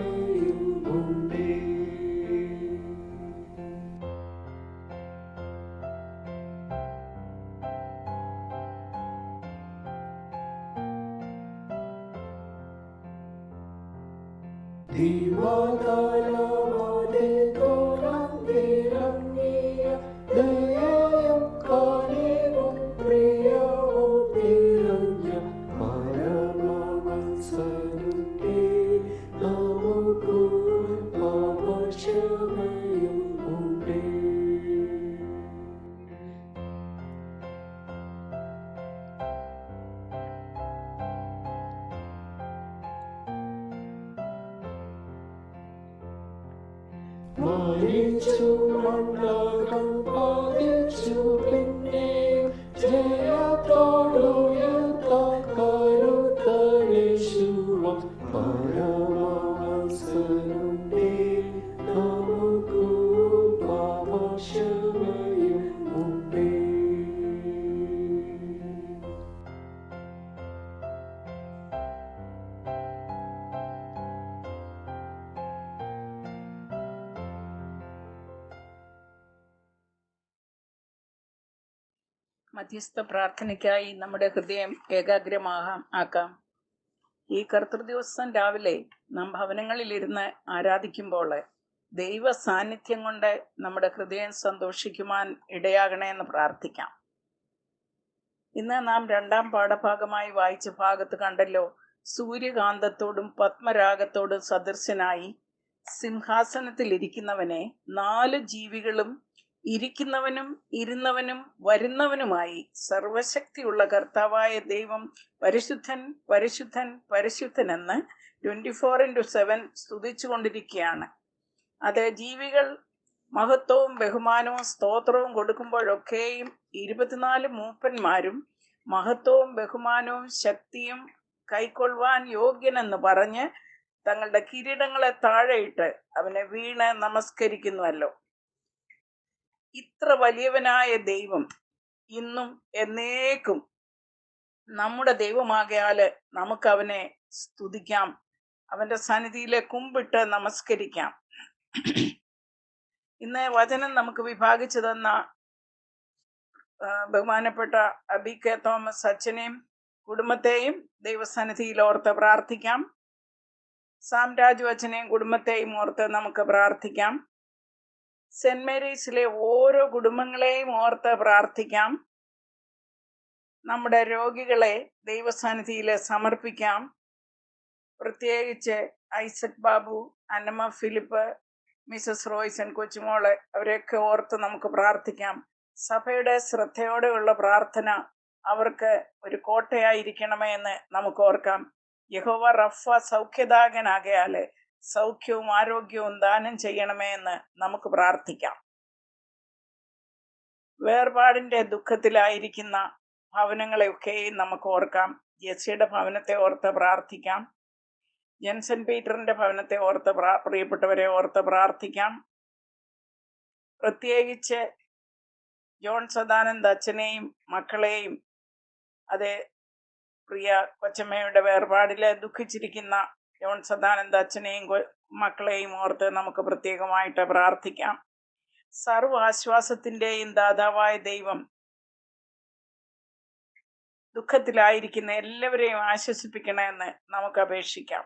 ദിവാകാലമാതെ തുറന്നിറങ്ങിയ ദയയും കനിവും പ്രിയവും നിറഞ്ഞ പരമവത്സനുണ്ടേ നമുക്കു പാപക്ഷമയുമുണ്ടേ. മരിച്ചു മണ്ഡലം പാതിച്ചു പിന്നെയും ജയത്തോടുയർത്ത കരുത്തയേശുവ പരമവത്സനുണ്ടേ നമുക്കു പാപക്ഷമയുമുണ്ടേ. മധ്യസ്ഥ പ്രാർത്ഥനയ്ക്കായി നമ്മുടെ ഹൃദയം ആക്കാം. ഈ കർത്തൃദിവസം രാവിലെ നാം ഭവനങ്ങളിലിരുന്ന് ആരാധിക്കുമ്പോൾ ദൈവ സാന്നിധ്യം കൊണ്ട് നമ്മുടെ ഹൃദയം സന്തോഷിക്കുവാൻ ഇടയാകണമെന്ന് പ്രാർത്ഥിക്കാം. ഇന്ന് നാം രണ്ടാം പാഠഭാഗമായി വായിച്ച ഭാഗത്ത് കണ്ടല്ലോ, സൂര്യകാന്തത്തോടും പത്മരാഗത്തോടും സദൃശനായി സിംഹാസനത്തിൽ ഇരിക്കുന്നവനെ 4 ജീവികളും ഇരിക്കുന്നവനും ഇരുന്നവനും വരുന്നവനുമായി സർവശക്തിയുള്ള കർത്താവായ ദൈവം പരിശുദ്ധൻ പരിശുദ്ധൻ പരിശുദ്ധൻ എന്ന് 24/7 സ്തുതിച്ചുകൊണ്ടിരിക്കുകയാണ്. അത് ജീവികൾ മഹത്വവും ബഹുമാനവും സ്തോത്രവും കൊടുക്കുമ്പോഴൊക്കെയും 24 മൂപ്പന്മാരും മഹത്വവും ബഹുമാനവും ശക്തിയും കൈക്കൊള്ളുവാൻ യോഗ്യനെന്ന് പറഞ്ഞ് തങ്ങളുടെ കിരീടങ്ങളെ താഴെയിട്ട് അവനെ വീണ് നമസ്കരിക്കുന്നുവല്ലോ. ഇത്ര വലിയവനായ ദൈവം ഇന്നും എന്നേക്കും നമ്മുടെ ദൈവമാകയാൽ നമുക്ക് അവനെ സ്തുതിക്കാം, അവന്റെ സന്നിധിയിലെ കുമ്പിട്ട് നമസ്കരിക്കാം. ഇന്ന് വചനം നമുക്ക് വിഭാഗിച്ചു തന്ന ബഹുമാനപ്പെട്ട അബികെ തോമസ് അച്ഛനെയും കുടുംബത്തെയും ദൈവസന്നിധിയിൽ ഓർത്ത് പ്രാർത്ഥിക്കാം. സാം രാജു അച്ഛനെയും കുടുംബത്തെയും ഓർത്ത് നമുക്ക് പ്രാർത്ഥിക്കാം. സെന്റ് മേരീസിലെ ഓരോ കുടുംബങ്ങളെയും ഓർത്ത് പ്രാർത്ഥിക്കാം. നമ്മുടെ രോഗികളെ ദൈവസന്നിധിയിൽ സമർപ്പിക്കാം. പ്രത്യേകിച്ച് ഐസക് ബാബു, അന്നമ്മ ഫിലിപ്പ്, മിസസ് റോയ്സൺ കൊച്ചുമോള് അവരെയൊക്കെ ഓർത്ത് നമുക്ക് പ്രാർത്ഥിക്കാം. സഭയുടെ ശ്രദ്ധയോടെയുള്ള പ്രാർത്ഥന അവർക്ക് ഒരു കോട്ടയായിരിക്കണമേ എന്ന് നമുക്ക് ഓർക്കാം. യഹോവ റഫ സൗഖ്യദായകനാകയാല് സൗഖ്യവും ആരോഗ്യവും ദാനം ചെയ്യണമേ എന്ന് നമുക്ക് പ്രാർത്ഥിക്കാം. വേർപാടിന്റെ ദുഃഖത്തിലായിരിക്കുന്ന ഭവനങ്ങളെയൊക്കെയും നമുക്ക് ഓർക്കാം. ജെസ്സിയുടെ ഭവനത്തെ ഓർത്ത് പ്രാർത്ഥിക്കാം. ജെൻസൺ പീറ്ററിന്റെ ഭവനത്തെ ഓർത്ത് പ്രിയപ്പെട്ടവരെ ഓർത്ത് പ്രാർത്ഥിക്കാം. പ്രത്യേകിച്ച് ജോൺ സദാനന്ദ് അച്ഛനെയും മക്കളെയും, അതേ പ്രിയ കൊച്ചമ്മയുടെ വേർപാടില് ദുഃഖിച്ചിരിക്കുന്ന ജോൺ സദാനന്ദ് അച്ഛനെയും മക്കളെയും ഓർത്ത് നമുക്ക് പ്രത്യേകമായിട്ട് പ്രാർത്ഥിക്കാം. സർവ്വ ആശ്വാസത്തിന്റെയും ദാതാവായ ദൈവം ദുഃഖത്തിലായിരിക്കുന്ന എല്ലാവരെയും ആശ്വസിപ്പിക്കണമെന്ന് നമുക്ക് അപേക്ഷിക്കാം.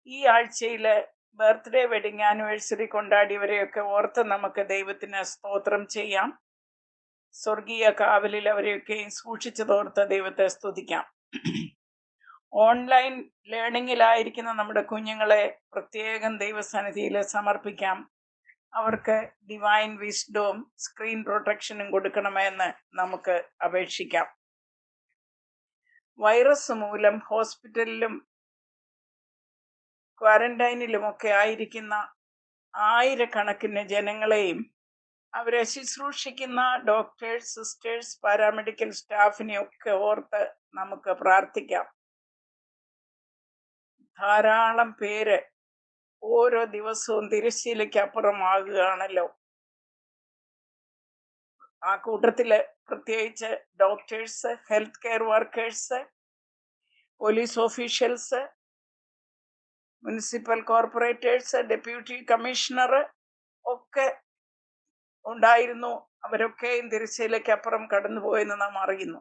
ഈ ആഴ്ചയില് ബർത്ത്ഡേ വെഡിങ് ആനിവേഴ്സറി കൊണ്ടാടിയവരെയൊക്കെ ഓർത്ത് നമുക്ക് ദൈവത്തിന് സ്തോത്രം ചെയ്യാം. സ്വർഗീയ കാവലിൽ അവരെയൊക്കെയും സൂക്ഷിച്ചതോർത്ത് ദൈവത്തെ സ്തുതിക്കാം. ഓൺലൈൻ ലേണിങ്ങിലായിരിക്കുന്ന നമ്മുടെ കുഞ്ഞുങ്ങളെ പ്രത്യേകം ദൈവസന്നിധിയിൽ സമർപ്പിക്കാം. അവർക്ക് ഡിവൈൻ വിസ്ഡവും സ്ക്രീൻ പ്രൊട്ടക്ഷനും കൊടുക്കണമെന്ന് നമുക്ക് അപേക്ഷിക്കാം. വൈറസ് മൂലം ഹോസ്പിറ്റലിലും ക്വാറന്റൈനിലുമൊക്കെ ആയിരിക്കുന്ന ആയിരക്കണക്കിന് ജനങ്ങളെയും അവരെ ശുശ്രൂഷിക്കുന്ന ഡോക്ടേഴ്സ്, സിസ്റ്റേഴ്സ്, പാരാമെഡിക്കൽ സ്റ്റാഫിനെയൊക്കെ ഓർത്ത് നമുക്ക് പ്രാർത്ഥിക്കാം. ധാരാളം പേര് ഓരോ ദിവസവും തിരശ്ശീലയ്ക്കപ്പുറമാകുകയാണല്ലോ. ആ കൂട്ടത്തില് പ്രത്യേകിച്ച് doctors, health care workers, police officials, municipal corporators, deputy commissioner ഒക്കെ ഉണ്ടായിരുന്നു. അവരൊക്കെയും തിരശ്ശീലയ്ക്കപ്പുറം കടന്നുപോയെന്ന് നാം അറിയുന്നു.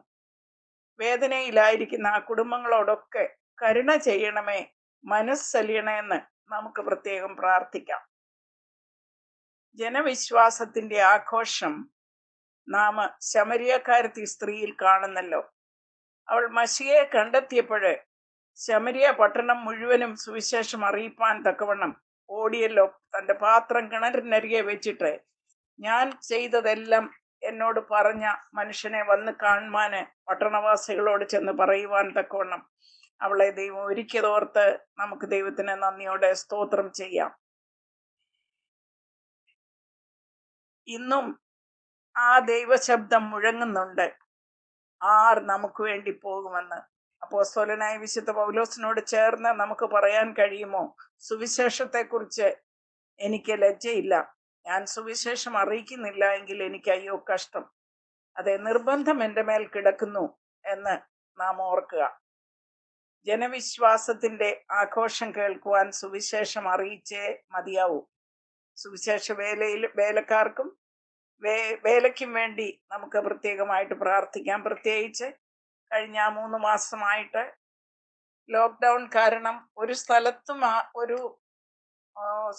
വേദനയിലായിരിക്കുന്ന ആ കുടുംബങ്ങളോടൊക്കെ കരുണ ചെയ്യണമേ, മനസ്സലിയണമെന്ന് നമുക്ക് പ്രത്യേകം പ്രാർത്ഥിക്കാം. ജനവിശ്വാസത്തിന്റെ ആഘോഷം നാം ശമരിയക്കാരത്തി സ്ത്രീയിൽ കാണുന്നല്ലോ. അവൾ മശിയെ കണ്ടെത്തിയപ്പോഴ് ശമരിയ പട്ടണം മുഴുവനും സുവിശേഷം അറിയിപ്പാൻ തക്കവണ്ണം ഓടിയല്ലോ. തൻ്റെ പാത്രം കിണറിനരികെ വെച്ചിട്ട് ഞാൻ ചെയ്തതെല്ലാം എന്നോട് പറഞ്ഞ മനുഷ്യനെ വന്ന് കാണുവാന് പട്ടണവാസികളോട് ചെന്ന് പറയുവാൻ തക്കവണ്ണം അവളെ ദൈവം ഒരുക്കിയതോർത്ത് നമുക്ക് ദൈവത്തിന് നന്ദിയോടെ സ്തോത്രം ചെയ്യാം. ഇന്നും ആ ദൈവശബ്ദം മുഴങ്ങുന്നുണ്ട്, ആർ നമുക്ക് വേണ്ടി പോകുമെന്ന്. അപ്പോസ്തലനായ വിശുദ്ധ പൗലോസിനോട് ചേർന്ന് നമുക്ക് പറയാൻ കഴിയുമോ? സുവിശേഷത്തെക്കുറിച്ച് എനിക്ക് ലജ്ജയില്ല, ഞാൻ സുവിശേഷം അറിയിക്കുന്നില്ല എങ്കിൽ എനിക്ക് അയ്യോ കഷ്ടം, അതെ നിർബന്ധം എൻ്റെ മേൽ കിടക്കുന്നു എന്ന് നാം ഓർക്കുക. ജനവിശ്വാസത്തിന്റെ ആഘോഷം കേൾക്കുവാൻ സുവിശേഷം അറിയിച്ചേ മതിയാവൂ. സുവിശേഷ വേലക്കാർക്കും വേലയ്ക്കും വേണ്ടി നമുക്ക് പ്രത്യേകമായിട്ട് പ്രാർത്ഥിക്കാം. പ്രത്യേകിച്ച് കഴിഞ്ഞ 3 മാസമായിട്ട് ലോക്ക്ഡൗൺ കാരണം ഒരു സ്ഥലത്തും ഒരു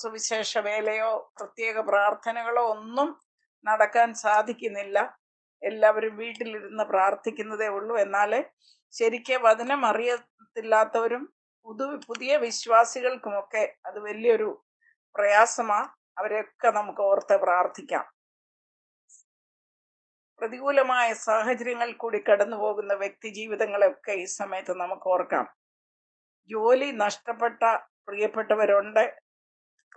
സുവിശേഷ വേലയോ പ്രത്യേക പ്രാർത്ഥനകളോ ഒന്നും നടക്കാൻ സാധിക്കുന്നില്ല. എല്ലാവരും വീട്ടിലിരുന്ന് പ്രാർത്ഥിക്കുന്നതേ ഉള്ളൂ. എന്നാൽ ശരിക്ക് വചനം അറിയത്തില്ലാത്തവരും പുതിയ വിശ്വാസികൾക്കുമൊക്കെ അത് വലിയൊരു പ്രയാസമാണ്. അവരെയൊക്കെ നമുക്ക് ഓർത്ത് പ്രാർത്ഥിക്കാം. പ്രതികൂലമായ സാഹചര്യങ്ങൾ കൂടി കടന്നു പോകുന്ന വ്യക്തി ജീവിതങ്ങളെയൊക്കെ ഈ സമയത്ത് നമുക്ക് ഓർക്കാം. ജോലി നഷ്ടപ്പെട്ട പ്രിയപ്പെട്ടവരുണ്ട്,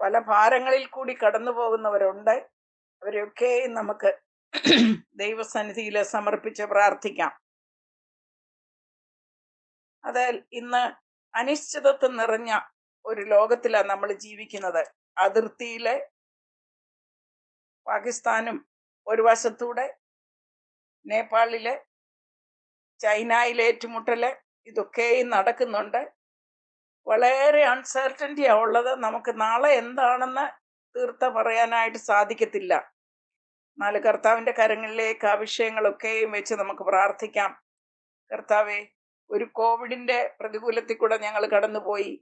പല ഭാരങ്ങളിൽ കൂടി കടന്നു പോകുന്നവരുണ്ട്. അവരെയൊക്കെ നമുക്ക് ദൈവസന്നിധിയിൽ സമർപ്പിച്ച് പ്രാർത്ഥിക്കാം. അതായത് ഇന്ന് അനിശ്ചിതത്വം നിറഞ്ഞ ഒരു ലോകത്തിലാണ് നമ്മൾ ജീവിക്കുന്നത്. അതിർത്തിയിലെ പാകിസ്ഥാനും ഒരു വശത്തൂടെ നേപ്പാളിലെ ചൈനയിലെ ഏറ്റുമുട്ടല് ഇതൊക്കെയും നടക്കുന്നുണ്ട്. വളരെ അൺസർട്ടനിറ്റിയാണ് ഉള്ളത്. നമുക്ക് നാളെ എന്താണെന്ന് തീർത്ത പറയാനായിട്ട് സാധിക്കത്തില്ല. എന്നാൽ കർത്താവിൻ്റെ കരങ്ങളിലേക്ക് ആ വിഷയങ്ങളൊക്കെയും വെച്ച് നമുക്ക് പ്രാർത്ഥിക്കാം. കർത്താവെ, ഒരു കോവിഡിൻ്റെ പ്രതികൂലത്തിൽ കൂടെ ഞങ്ങൾ കടന്നുപോയി.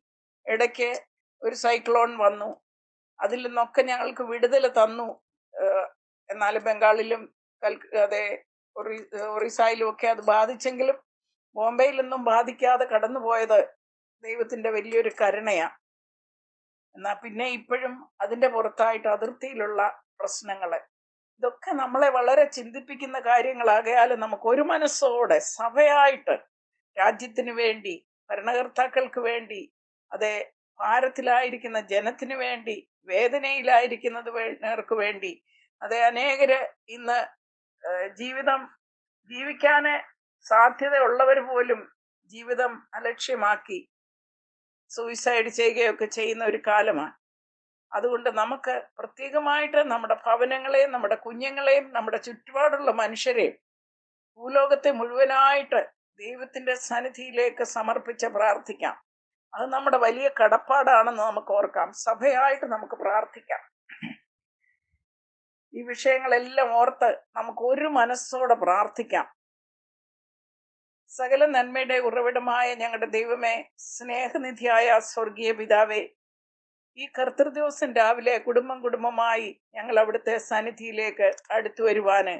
ഇടയ്ക്ക് ഒരു സൈക്ലോൺ വന്നു, അതിൽ നിന്നൊക്കെ ഞങ്ങൾക്ക് വിടുതൽ തന്നു. എന്നാൽ ബംഗാളിലും അതെ ഒറീസയിലും ഒക്കെ അത് ബാധിച്ചെങ്കിലും ബോംബെയിലൊന്നും ബാധിക്കാതെ കടന്നുപോയത് ദൈവത്തിൻ്റെ വലിയൊരു കരുണയാണ്. എന്നാൽ പിന്നെ ഇപ്പോഴും അതിൻ്റെ പുറത്തായിട്ട് അതിർത്തിയിലുള്ള പ്രശ്നങ്ങൾ, ഇതൊക്കെ നമ്മളെ വളരെ ചിന്തിപ്പിക്കുന്ന കാര്യങ്ങളാകയാൽ നമുക്ക് ഒരു മനസ്സോടെ സഭയായിട്ട് രാജ്യത്തിന് വേണ്ടി, ഭരണകർത്താക്കൾക്ക് വേണ്ടി, അതേ ഭാരത്തിലായിരിക്കുന്ന ജനത്തിന് വേണ്ടി, വേദനയിലായിരിക്കുന്നവർക്ക് വേണ്ടി, അതേ അനേകര് ഇന്ന് ജീവിതം ജീവിക്കാന് സാധ്യതയുള്ളവർ പോലും ജീവിതം അലക്ഷ്യമാക്കി സൂയിസൈഡ് ചെയ്യുകയൊക്കെ ചെയ്യുന്ന ഒരു കാലമാണ്. അതുകൊണ്ട് നമുക്ക് പ്രത്യേകമായിട്ട് നമ്മുടെ ഭവനങ്ങളെയും നമ്മുടെ കുഞ്ഞുങ്ങളെയും നമ്മുടെ ചുറ്റുപാടുള്ള മനുഷ്യരെയും ഭൂലോകത്തെ മുഴുവനായിട്ട് ദൈവത്തിന്റെ സന്നിധിയിലേക്ക് സമർപ്പിച്ച് പ്രാർത്ഥിക്കാം. അത് നമ്മുടെ വലിയ കടപ്പാടാണെന്ന് നമുക്ക് ഓർക്കാം. സഭയായിട്ട് നമുക്ക് പ്രാർത്ഥിക്കാം. ഈ വിഷയങ്ങളെല്ലാം ഓർത്ത് നമുക്ക് ഒരു മനസ്സോടെ പ്രാർത്ഥിക്കാം. സകല നന്മയുടെ ഉറവിടമായ ഞങ്ങളുടെ ദൈവമേ, സ്നേഹനിധിയായ സ്വർഗീയ പിതാവേ, ഈ കർത്തൃദിവസം രാവിലെ കുടുംബമായി ഞങ്ങൾ അവിടുത്തെ സന്നിധിയിലേക്ക് അടുത്തു വരുവാന്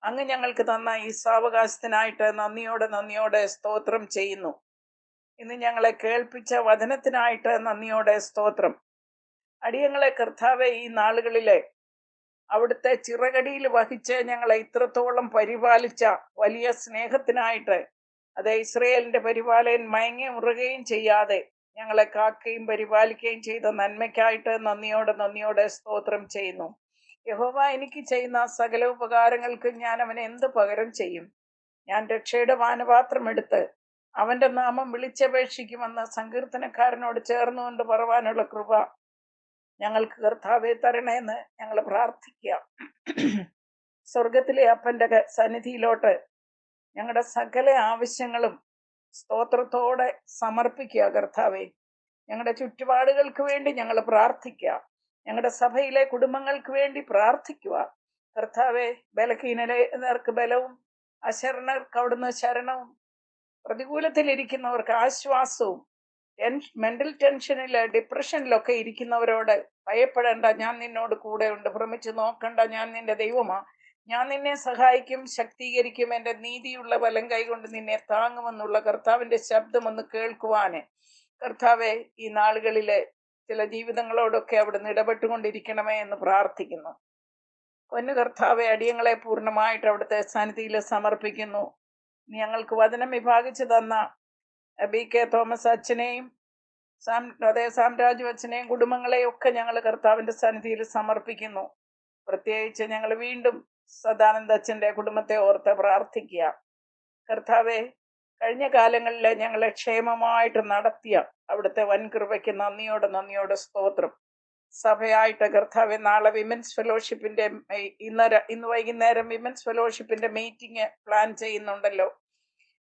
അങ്ങ് ഞങ്ങൾക്ക് തന്ന ഈ സാവകാശത്തിനായിട്ട് നന്ദിയോടെ സ്തോത്രം ചെയ്യുന്നു. ഇന്ന് ഞങ്ങളെ കേൾപ്പിച്ച വചനത്തിനായിട്ട് നന്ദിയോടെ സ്തോത്രം. അടിയങ്ങളെ കർത്താവെ, ഈ നാളുകളിലെ അവിടുത്തെ ചിറകടിയിൽ വഹിച്ച് ഞങ്ങളെ ഇത്രത്തോളം പരിപാലിച്ച വലിയ സ്നേഹത്തിനായിട്ട്, അതെ ഇസ്രയേലിന്റെ പരിപാലകൻ മയങ്ങി മുറുകയും ചെയ്യാതെ ഞങ്ങളെ കാക്കുകയും പരിപാലിക്കുകയും ചെയ്ത നന്മയ്ക്കായിട്ട് നന്ദിയോടെ സ്തോത്രം ചെയ്യുന്നു. യഹോവ എനിക്ക് ചെയ്യുന്ന സകല ഉപകാരങ്ങൾക്ക് ഞാൻ അവന് എന്ത് പകരം ചെയ്യും? ഞാൻ രക്ഷയുടെ പാനപാത്രം എടുത്ത് അവന്റെ നാമം വിളിച്ചപേക്ഷിക്കുമെന്ന് സങ്കീർത്തനക്കാരനോട് ചേർന്നുകൊണ്ട് പറവാനുള്ള കൃപ ഞങ്ങൾക്ക് കർത്താവെ തരണേന്ന് ഞങ്ങൾ പ്രാർത്ഥിക്കുക. സ്വർഗത്തിലെ അപ്പന്റെ സന്നിധിയിലോട്ട് ഞങ്ങളുടെ സകല ആവശ്യങ്ങളും സ്തോത്രത്തോടെ സമർപ്പിക്കുക കർത്താവെ. ഞങ്ങളുടെ ചുറ്റുപാടുകൾക്ക് വേണ്ടി ഞങ്ങൾ പ്രാർത്ഥിക്കുക. ഞങ്ങളുടെ സഭയിലെ കുടുംബങ്ങൾക്ക് വേണ്ടി പ്രാർത്ഥിക്കുക കർത്താവെ. ബലഹീനർക്ക് ബലവും, അശരണർക്ക് അവിടുന്ന് ശരണവും, പ്രതികൂലത്തിലിരിക്കുന്നവർക്ക് ആശ്വാസവും, മെന്റൽ ടെൻഷനിൽ ഡിപ്രഷനിലൊക്കെ ഇരിക്കുന്നവരോട് ഭയപ്പെടേണ്ട, ഞാൻ നിന്നോട് കൂടെ ഉണ്ട്, ഭ്രമിച്ച് നോക്കണ്ട, ഞാൻ നിന്റെ ദൈവമാ, ഞാൻ നിന്നെ സഹായിക്കും, ശക്തീകരിക്കും, എൻ്റെ നീതിയുള്ള വലം കൈകൊണ്ട് നിന്നെ താങ്ങുമെന്നുള്ള കർത്താവിൻ്റെ ശബ്ദം ഒന്ന് കേൾക്കുവാന് കർത്താവെ ഈ നാളുകളിലെ ചില ജീവിതങ്ങളോടൊക്കെ അവിടുന്ന് ഇടപെട്ടുകൊണ്ടിരിക്കണമേ എന്ന് പ്രാർത്ഥിക്കുന്നു. പൊന്നു കർത്താവെ, അടിയങ്ങളെ പൂർണ്ണമായിട്ട് അവിടുത്തെ സന്നിധിയിൽ സമർപ്പിക്കുന്നു. ഞങ്ങൾക്ക് വചനം വിഭാഗിച്ചു തന്ന BK തോമസ് അച്ഛനെയും അതേ സാംരാജു അച്ഛനെയും കുടുംബങ്ങളെയും ഒക്കെ ഞങ്ങൾ കർത്താവിൻ്റെ സന്നിധിയിൽ സമർപ്പിക്കുന്നു. പ്രത്യേകിച്ച് ഞങ്ങൾ വീണ്ടും സദാനന്ദ അച്ഛൻ്റെ കുടുംബത്തെ ഓർത്ത് പ്രാർത്ഥിക്കുക കർത്താവെ. കഴിഞ്ഞ കാലങ്ങളിൽ ഞങ്ങളെ ക്ഷേമമായിട്ട് നടത്തിയ അവിടുത്തെ വൻകൃപയ്ക്ക് നന്ദിയോടെ സ്തോത്രം. സഭയായിട്ട് കർത്താവെ, നാളെ വിമൻസ് ഫെലോഷിപ്പിന്റെ ഇന്ന് വൈകുന്നേരം വിമൻസ് ഫെലോഷിപ്പിന്റെ മീറ്റിംഗ് പ്ലാൻ ചെയ്യുന്നുണ്ടല്ലോ.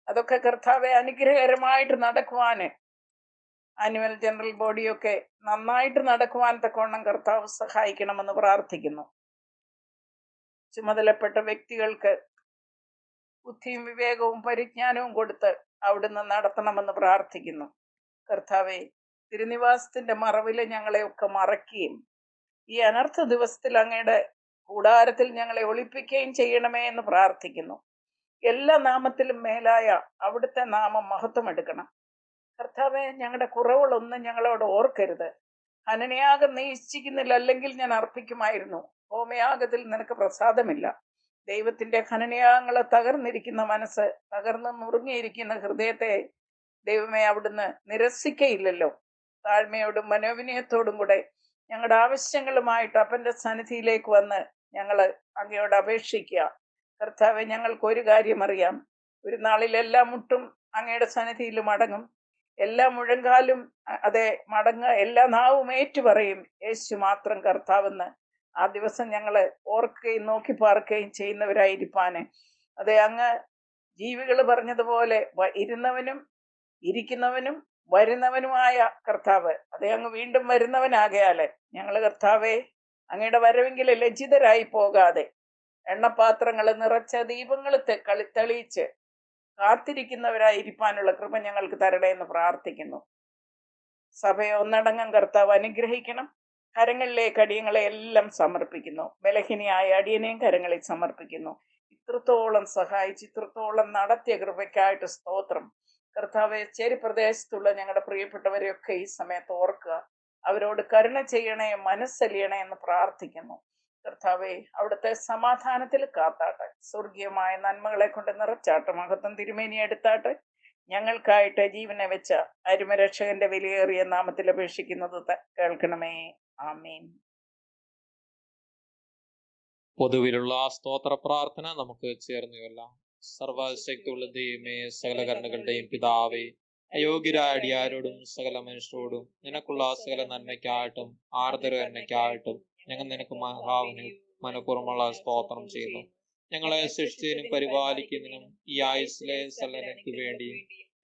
അതൊക്കെ കർത്താവെ അനുഗ്രഹകരമായിട്ട് നടക്കുവാന്, ആനുവൽ ജനറൽ ബോഡിയൊക്കെ നന്നായിട്ട് നടക്കുവാൻ തക്കവണ്ണം കർത്താവ് സഹായിക്കണമെന്ന് പ്രാർത്ഥിക്കുന്നു. ചുമതലപ്പെട്ട വ്യക്തികൾക്ക് ബുദ്ധിയും വിവേകവും പരിജ്ഞാനവും കൊടുത്ത് അവിടുന്ന് നടത്തണമെന്ന് പ്രാർത്ഥിക്കുന്നു കർത്താവെ. തിരുനിവാസത്തിന്റെ മറവില് ഞങ്ങളെയൊക്കെ മറയ്ക്കുകയും ഈ അനർത്ഥ ദിവസത്തിൽ അങ്ങയുടെ കൂടാരത്തിൽ ഞങ്ങളെ ഒളിപ്പിക്കുകയും ചെയ്യണമേ എന്ന് പ്രാർത്ഥിക്കുന്നു. എല്ലാ നാമത്തിലും മേലായ അവിടുത്തെ നാമം മഹത്വം എടുക്കണം കർത്താവെ. ഞങ്ങളുടെ കുറവുകളൊന്നും ഞങ്ങളോട് ഓർക്കരുത്. ഹനനയാഗം നീ ഇച്ഛിക്കുന്നില്ല, അല്ലെങ്കിൽ ഞാൻ അർപ്പിക്കുമായിരുന്നു. ഹോമയാഗത്തിൽ നിനക്ക് പ്രസാദമില്ല. ദൈവത്തിന്റെ ഹനനയാഗങ്ങളെ തകർന്നിരിക്കുന്ന മനസ്സ്, തകർന്ന് നുറുങ്ങിയിരിക്കുന്ന ഹൃദയത്തെ ദൈവമേ അവിടുന്ന് നിരസിക്കയില്ലല്ലോ. താഴ്മയോടും മനോവിനയത്തോടും കൂടെ ഞങ്ങളുടെ ആവശ്യങ്ങളുമായിട്ട് അപ്പന്റെ സന്നിധിയിലേക്ക് വന്ന് ഞങ്ങൾ അങ്ങയോട് അപേക്ഷിക്കുക കർത്താവെ. ഞങ്ങൾക്ക് ഒരു കാര്യം അറിയാം, ഒരു നാളിൽ എല്ലാ മുട്ടും അങ്ങയുടെ സന്നിധിയിൽ മടങ്ങും, എല്ലാ മുഴങ്കാലും അതെ മടങ്ങുക, എല്ലാ നാവും ഏറ്റു പറയും യേശു മാത്രം കർത്താവെന്ന്. ആ ദിവസം ഞങ്ങൾ ഓർക്കുകയും നോക്കി പാർക്കുകയും ചെയ്യുന്നവരായിരിക്കാന് അതെ അങ്ങ് ജീവികൾ പറഞ്ഞതുപോലെ ഇരുന്നവനും ഇരിക്കുന്നവനും വരുന്നവനുമായ കർത്താവ്, അതേ അങ്ങ് വീണ്ടും വരുന്നവനാകയാല് ഞങ്ങൾ കർത്താവെ അങ്ങയുടെ വരവെങ്കിൽ ലജ്ജിതരായി പോകാതെ എണ്ണപാത്രങ്ങൾ നിറച്ച ദീപങ്ങൾ തെളിയിച്ച് കാത്തിരിക്കുന്നവരായിരിക്കാനുള്ള കൃപ ഞങ്ങൾക്ക് തരണേ എന്ന് പ്രാർത്ഥിക്കുന്നു. സഭയെ ഒന്നടങ്കം കർത്താവ് അനുഗ്രഹിക്കണം. കരങ്ങളിലേക്ക് അടിയങ്ങളെ എല്ലാം സമർപ്പിക്കുന്നു. ബലഹീനയായ അടിയനെയും കരങ്ങളിൽ സമർപ്പിക്കുന്നു. ഇത്രത്തോളം സഹായിച്ച് ഇത്രത്തോളം നടത്തിയ കൃപയ്ക്കായിട്ട് സ്തോത്രം കർത്താവെ. ചേരി പ്രദേശത്തുള്ള ഞങ്ങളുടെ പ്രിയപ്പെട്ടവരെയൊക്കെ ഈ സമയത്ത് ഓർക്കുക. അവരോട് കരുണ ചെയ്യണേ, മനസ്സലിയണേ എന്ന് പ്രാർത്ഥിക്കുന്നു. കർത്താവെ, അവിടുത്തെ സമാധാനത്തിൽ കാത്താട്ടെ, സ്വർഗീയമായ നന്മകളെ കൊണ്ട് നിറച്ചാട്ടെ, മഹത്വം തിരുമേനി എടുത്താട്ടെ. ഞങ്ങൾക്കായിട്ട് ജീവനെ വെച്ച അരുമരക്ഷകന്റെ വിലയേറിയ നാമത്തിൽ അപേക്ഷിക്കുന്നത് കേൾക്കണമേ. ആമീൻ. പൊതുവിലുള്ള സ്തോത്ര പ്രാർത്ഥന നമുക്ക് ചേർന്നുകൊല്ലാം. സർവശക്തിയുള്ള ദൈവമേ, സകല കരുണകളുടെയും പിതാവേ, അയോഗ്യരായ അടിയാരോടും സകല മനുഷ്യരോടും നിനക്കുള്ള സകല നന്മയ്ക്കായിട്ടും ആർദ്രകരണയ്ക്കായിട്ടും ഞങ്ങൾ നിനക്ക് മനഃപൂർവ്വമുള്ള സ്തോത്രം ചെയ്യുന്നു. ഞങ്ങളെ സൃഷ്ടിച്ചതിനും പരിപാലിക്കുന്നതിനും ഈ ആയുസ്സിലെ സകലനയ്ക്ക് വേണ്ടിയും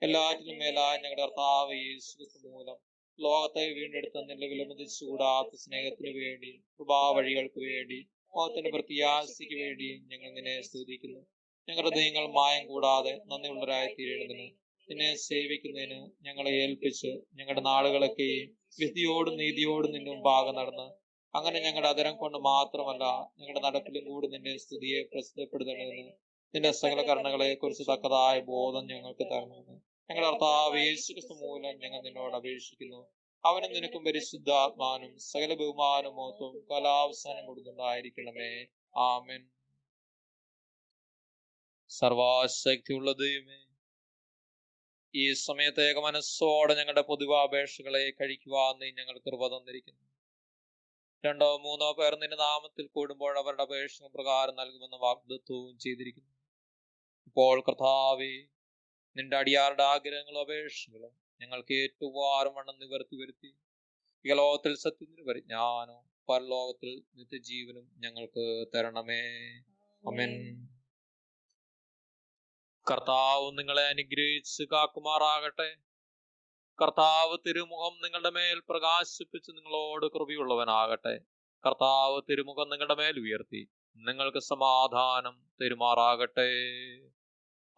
എല്ലാറ്റിനും മേലായ ഞങ്ങളുടെ കർത്താവ് യേശു മൂലം ലോകത്തെ വീണ്ടെടുത്ത നിന്റെ വിലമതിച്ചുകൂടാത്ത സ്നേഹത്തിന് വേണ്ടി, കൃപാവഴികൾക്ക് വേണ്ടി, ലോകത്തിന്റെ പ്രത്യാശയ്ക്ക് വേണ്ടി ഞങ്ങൾ നിന്നെ സ്തുതിക്കുന്നു. ഞങ്ങളുടെ ദൈവങ്ങൾ മായം കൂടാതെ നന്ദിയുള്ളവരായി തീരുന്നതിന്, നിന്നെ സേവിക്കുന്നതിന് ഞങ്ങളെ ഏൽപ്പിച്ച് ഞങ്ങളുടെ നാളുകളൊക്കെയും വിധിയോടും നീതിയോടും നിന്റെ മുമ്പാകെ നടന്ന്, അങ്ങനെ ഞങ്ങളുടെ അതരം കൊണ്ട് മാത്രമല്ല ഞങ്ങളുടെ നടപ്പിലും കൂടി നിന്റെ സ്തുതിയെ പ്രസിദ്ധപ്പെടുത്തണമെന്ന് നിന്റെ സകല കരുണകളെ കുറിച്ച് തക്കതായ ബോധം ഞങ്ങൾക്ക് തരണമെന്ന് ഞങ്ങളുടെ കർത്താവ് യേശുക്രിസ്തു മൂലം ഞങ്ങൾ നിന്നോട് അപേക്ഷിക്കുന്നു. അവനും നിനക്കും പരിശുദ്ധാത്മാനും സകല ബഹുമാനും മോത്തവും കലാവസാനം കൊടുത്തുണ്ടായിരിക്കണമേ. ആമേൻ. സർവശക്തിയുള്ള ദൈവമേ, ഈ സമയത്ത് ഏക മനസ്സോടെ ഞങ്ങളുടെ പൊതുവാപേക്ഷകളെ കഴിക്കുവാൻ നീ ഞങ്ങൾ കൃപ തന്നിരിക്കുന്നു. 2 or 3 പേർ നിന്റെ നാമത്തിൽ കൂടുമ്പോൾ അവരുടെ അപേക്ഷ പ്രകാരം നൽകുമെന്ന വാഗ്ദത്തവും ചെയ്തിരിക്കുന്നു. ഇപ്പോൾ കർത്താവേ, നിന്റെ അടിയാറുടെ ആഗ്രഹങ്ങളും അപേക്ഷകളും ഞങ്ങൾക്ക് ഏറ്റുവാറും വണ്ണം നിവർത്തി വരുത്തി ഇഹലോകത്തിൽ സത്യത്തിന് പരിജ്ഞാനവും പരലോകത്തിൽ നിത്യജീവനും ഞങ്ങൾക്ക് തരണമേ. ആമേൻ. കർത്താവ് നിങ്ങളെ അനുഗ്രഹിച്ച് കാക്കുമാറാകട്ടെ. കർത്താവ് തിരുമുഖം നിങ്ങളുടെ മേൽ പ്രകാശിപ്പിച്ച് നിങ്ങളോട് കൃപയുള്ളവനാകട്ടെ. കർത്താവ് തിരുമുഖം നിങ്ങളുടെ മേൽ ഉയർത്തി നിങ്ങൾക്ക് സമാധാനം തരുമാറാകട്ടെ.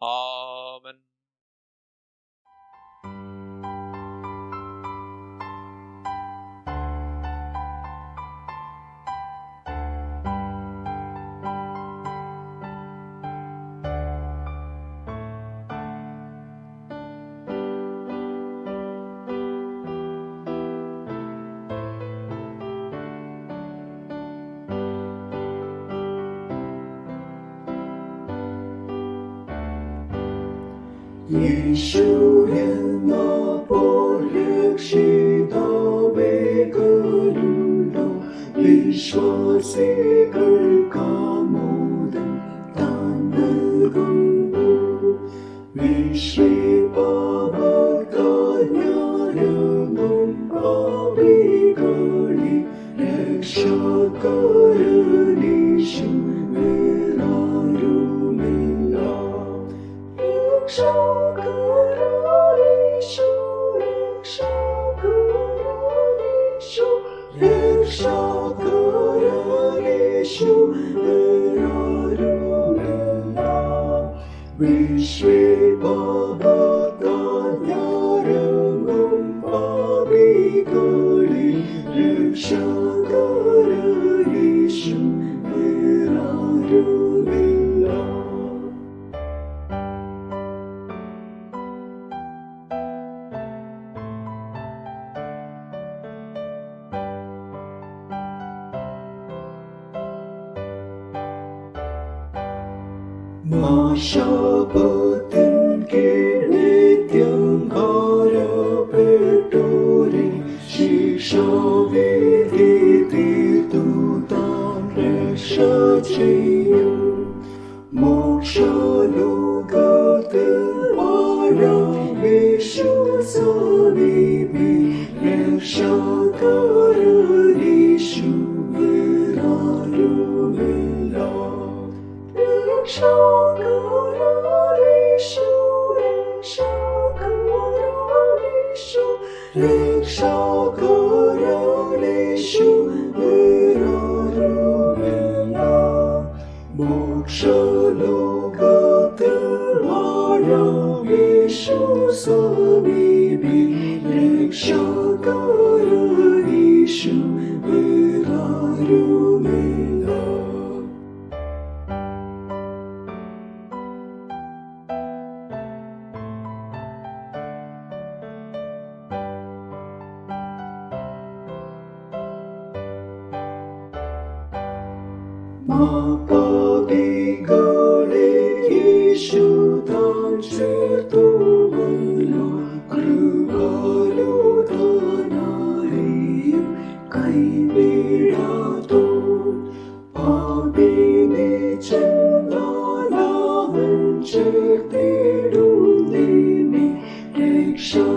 ആമേൻ. യേശു എന്ന രക്ഷിതാവേകനുണ്ടോ വിശ്വാസികൾക്കാമോദം താൻ നൽകുന്നു. വിശ്രീപാപകാജ്ഞാനവും പാപികളെ രക്ഷാകരനീശു വേറാരുമില്ല. രക്ഷാകരനീശു, രക്ഷാകരനീശു, രക്ഷാകരനീശു വേറാരുമില്ല. വിശ്രീപാപകാജ്ഞാനവും പാപികളെ രക്ഷാകരനീശു വേറാരുമില്ല. ശാപത്തിൻ കീഴ്നിത്യം ഭാരപ്പെട്ടോരെ ശിക്ഷാവിധി തീർത്തു താൻ രക്ഷ ചെയ്യും. മോക്ഷലോകത്തിൽ വാഴാൻ യേശു സമീപി രക്ഷാകരനീശു വേറാരുമില്ല. രക്ഷാകരനീശു, രക്ഷാകരനീശു, രക്ഷാകരനീശു വേറാരുമില്ല. മോക്ഷലോകത്തിൽ വാഴാൻ യേശു സമീപി രക്ഷാകരനീശു വേറാരുമില്ല. പാപികളെ യേശു താൻ ചേർത്തുവല്ലോ. കൃപയാലു താനാരെയും കൈവിടാത്തോ. പാപിനെ ചെന്നാലവൻ ചേർത്തിടും നിന്നെ. രക്ഷാകരനീശു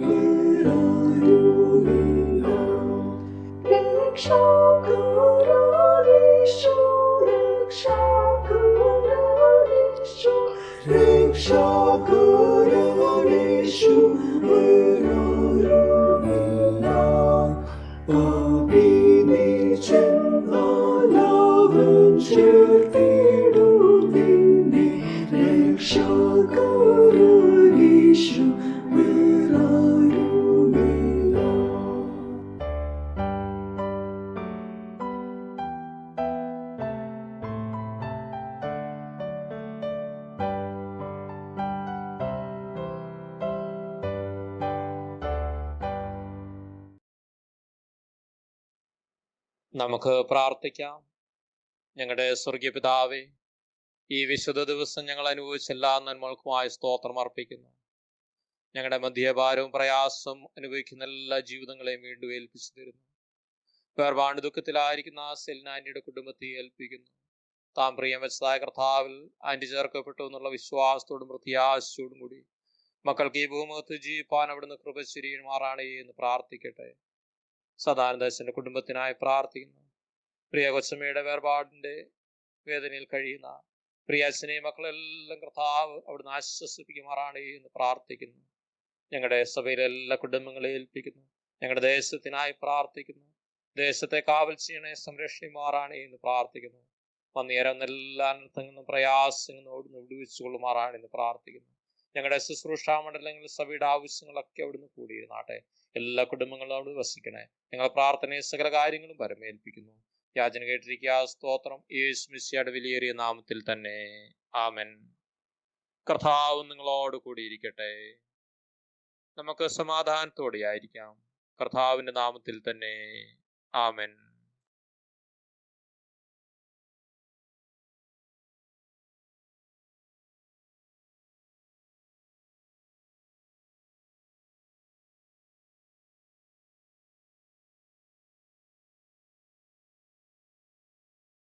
വേറാരുമില്ല. രക്ഷാകരനീശു, രക്ഷാകരനീശു, രക്ഷാകരനീശു വേറാരുമില്ല. പാപിനെ ചെന്നാലവൻ ചേർത്തിടും നിന്നെ. രക്ഷാകരനീശു വേറാരുമില്ല. നമുക്ക് പ്രാർത്ഥിക്കാം. ഞങ്ങളുടെ സ്വർഗീയ പിതാവേ, ഈ വിശുദ്ധ ദിവസം ഞങ്ങൾ അനുഭവിച്ച എല്ലാ നന്മകൾക്കുമായി സ്തോത്രം അർപ്പിക്കുന്നു. ഞങ്ങളുടെ മധ്യഭാരവും പ്രയാസവും അനുഭവിക്കുന്ന എല്ലാ ജീവിതങ്ങളെയും വീണ്ടും ഏൽപ്പിച്ചു തരുന്നു. വേർപാട് ദുഃഖത്തിലായിരിക്കുന്ന സെൽനാനിയുടെ കുടുംബത്തെ ഏൽപ്പിക്കുന്നു. താൻ പ്രിയം വെച്ചതായ കർത്താവിൽ ആന്റി ചേർക്കപ്പെട്ടു എന്നുള്ള വിശ്വാസത്തോടും പ്രത്യാശയോടും കൂടി മക്കൾക്ക് ഈ ഭൂമുഖത്ത് ജീവിപ്പാൻ അവിടുന്ന് കൃപ ചൊരിയുമാറാണേ എന്ന് പ്രാർത്ഥിക്കട്ടെ. സദാനന്ദന്റെ കുടുംബത്തിനായി പ്രാർത്ഥിക്കുന്നു. പ്രിയ കൊച്ചമ്മയുടെ വേർപാടിന്റെ വേദനയിൽ കഴിയുന്ന പ്രിയ അച്ഛനെയും മക്കളെല്ലാം കർത്താവ് അവിടുന്ന് ആശ്വസിപ്പിക്കുമാറാണേ എന്ന് പ്രാർത്ഥിക്കുന്നു. ഞങ്ങളുടെ സഭയിലെ എല്ലാ കുടുംബങ്ങളെ ഏൽപ്പിക്കുന്നു. ഞങ്ങളുടെ ദേശത്തിനായി പ്രാർത്ഥിക്കുന്നു. ദേശത്തെ കാവൽ ചെയ്യണേ, സംരക്ഷിക്കുമാറാണേ എന്ന് പ്രാർത്ഥിക്കുന്നു. വന്നേരം എല്ലാ അനർത്ഥങ്ങളും പ്രയാസങ്ങളും വിടുവിച്ചു കൊള്ളുമാറാണെന്ന് പ്രാർത്ഥിക്കുന്നു. ഞങ്ങളുടെ ശുശ്രൂഷ മണ്ഡലങ്ങളിൽ സഭയുടെ ആവശ്യങ്ങളൊക്കെ അവിടുന്ന് കൂടിയിരുന്നാട്ടെ. എല്ലാ കുടുംബങ്ങളും അവിടെ വസിക്കണേ. ഞങ്ങൾ പ്രാർത്ഥനയെ സകല കാര്യങ്ങളും പരമേൽപ്പിക്കുന്നു. യാചന കേട്ടിരിക്കുക. സ്തോത്രം യേശു മിശിഹായുടെ വിലയേറിയ നാമത്തിൽ തന്നെ. ആമേൻ. കർത്താവ് നിങ്ങളോട് കൂടിയിരിക്കട്ടെ. നമുക്ക് സമാധാനത്തോടെ ആയിരിക്കാം. കർത്താവിന്റെ നാമത്തിൽ തന്നെ. ആമേൻ.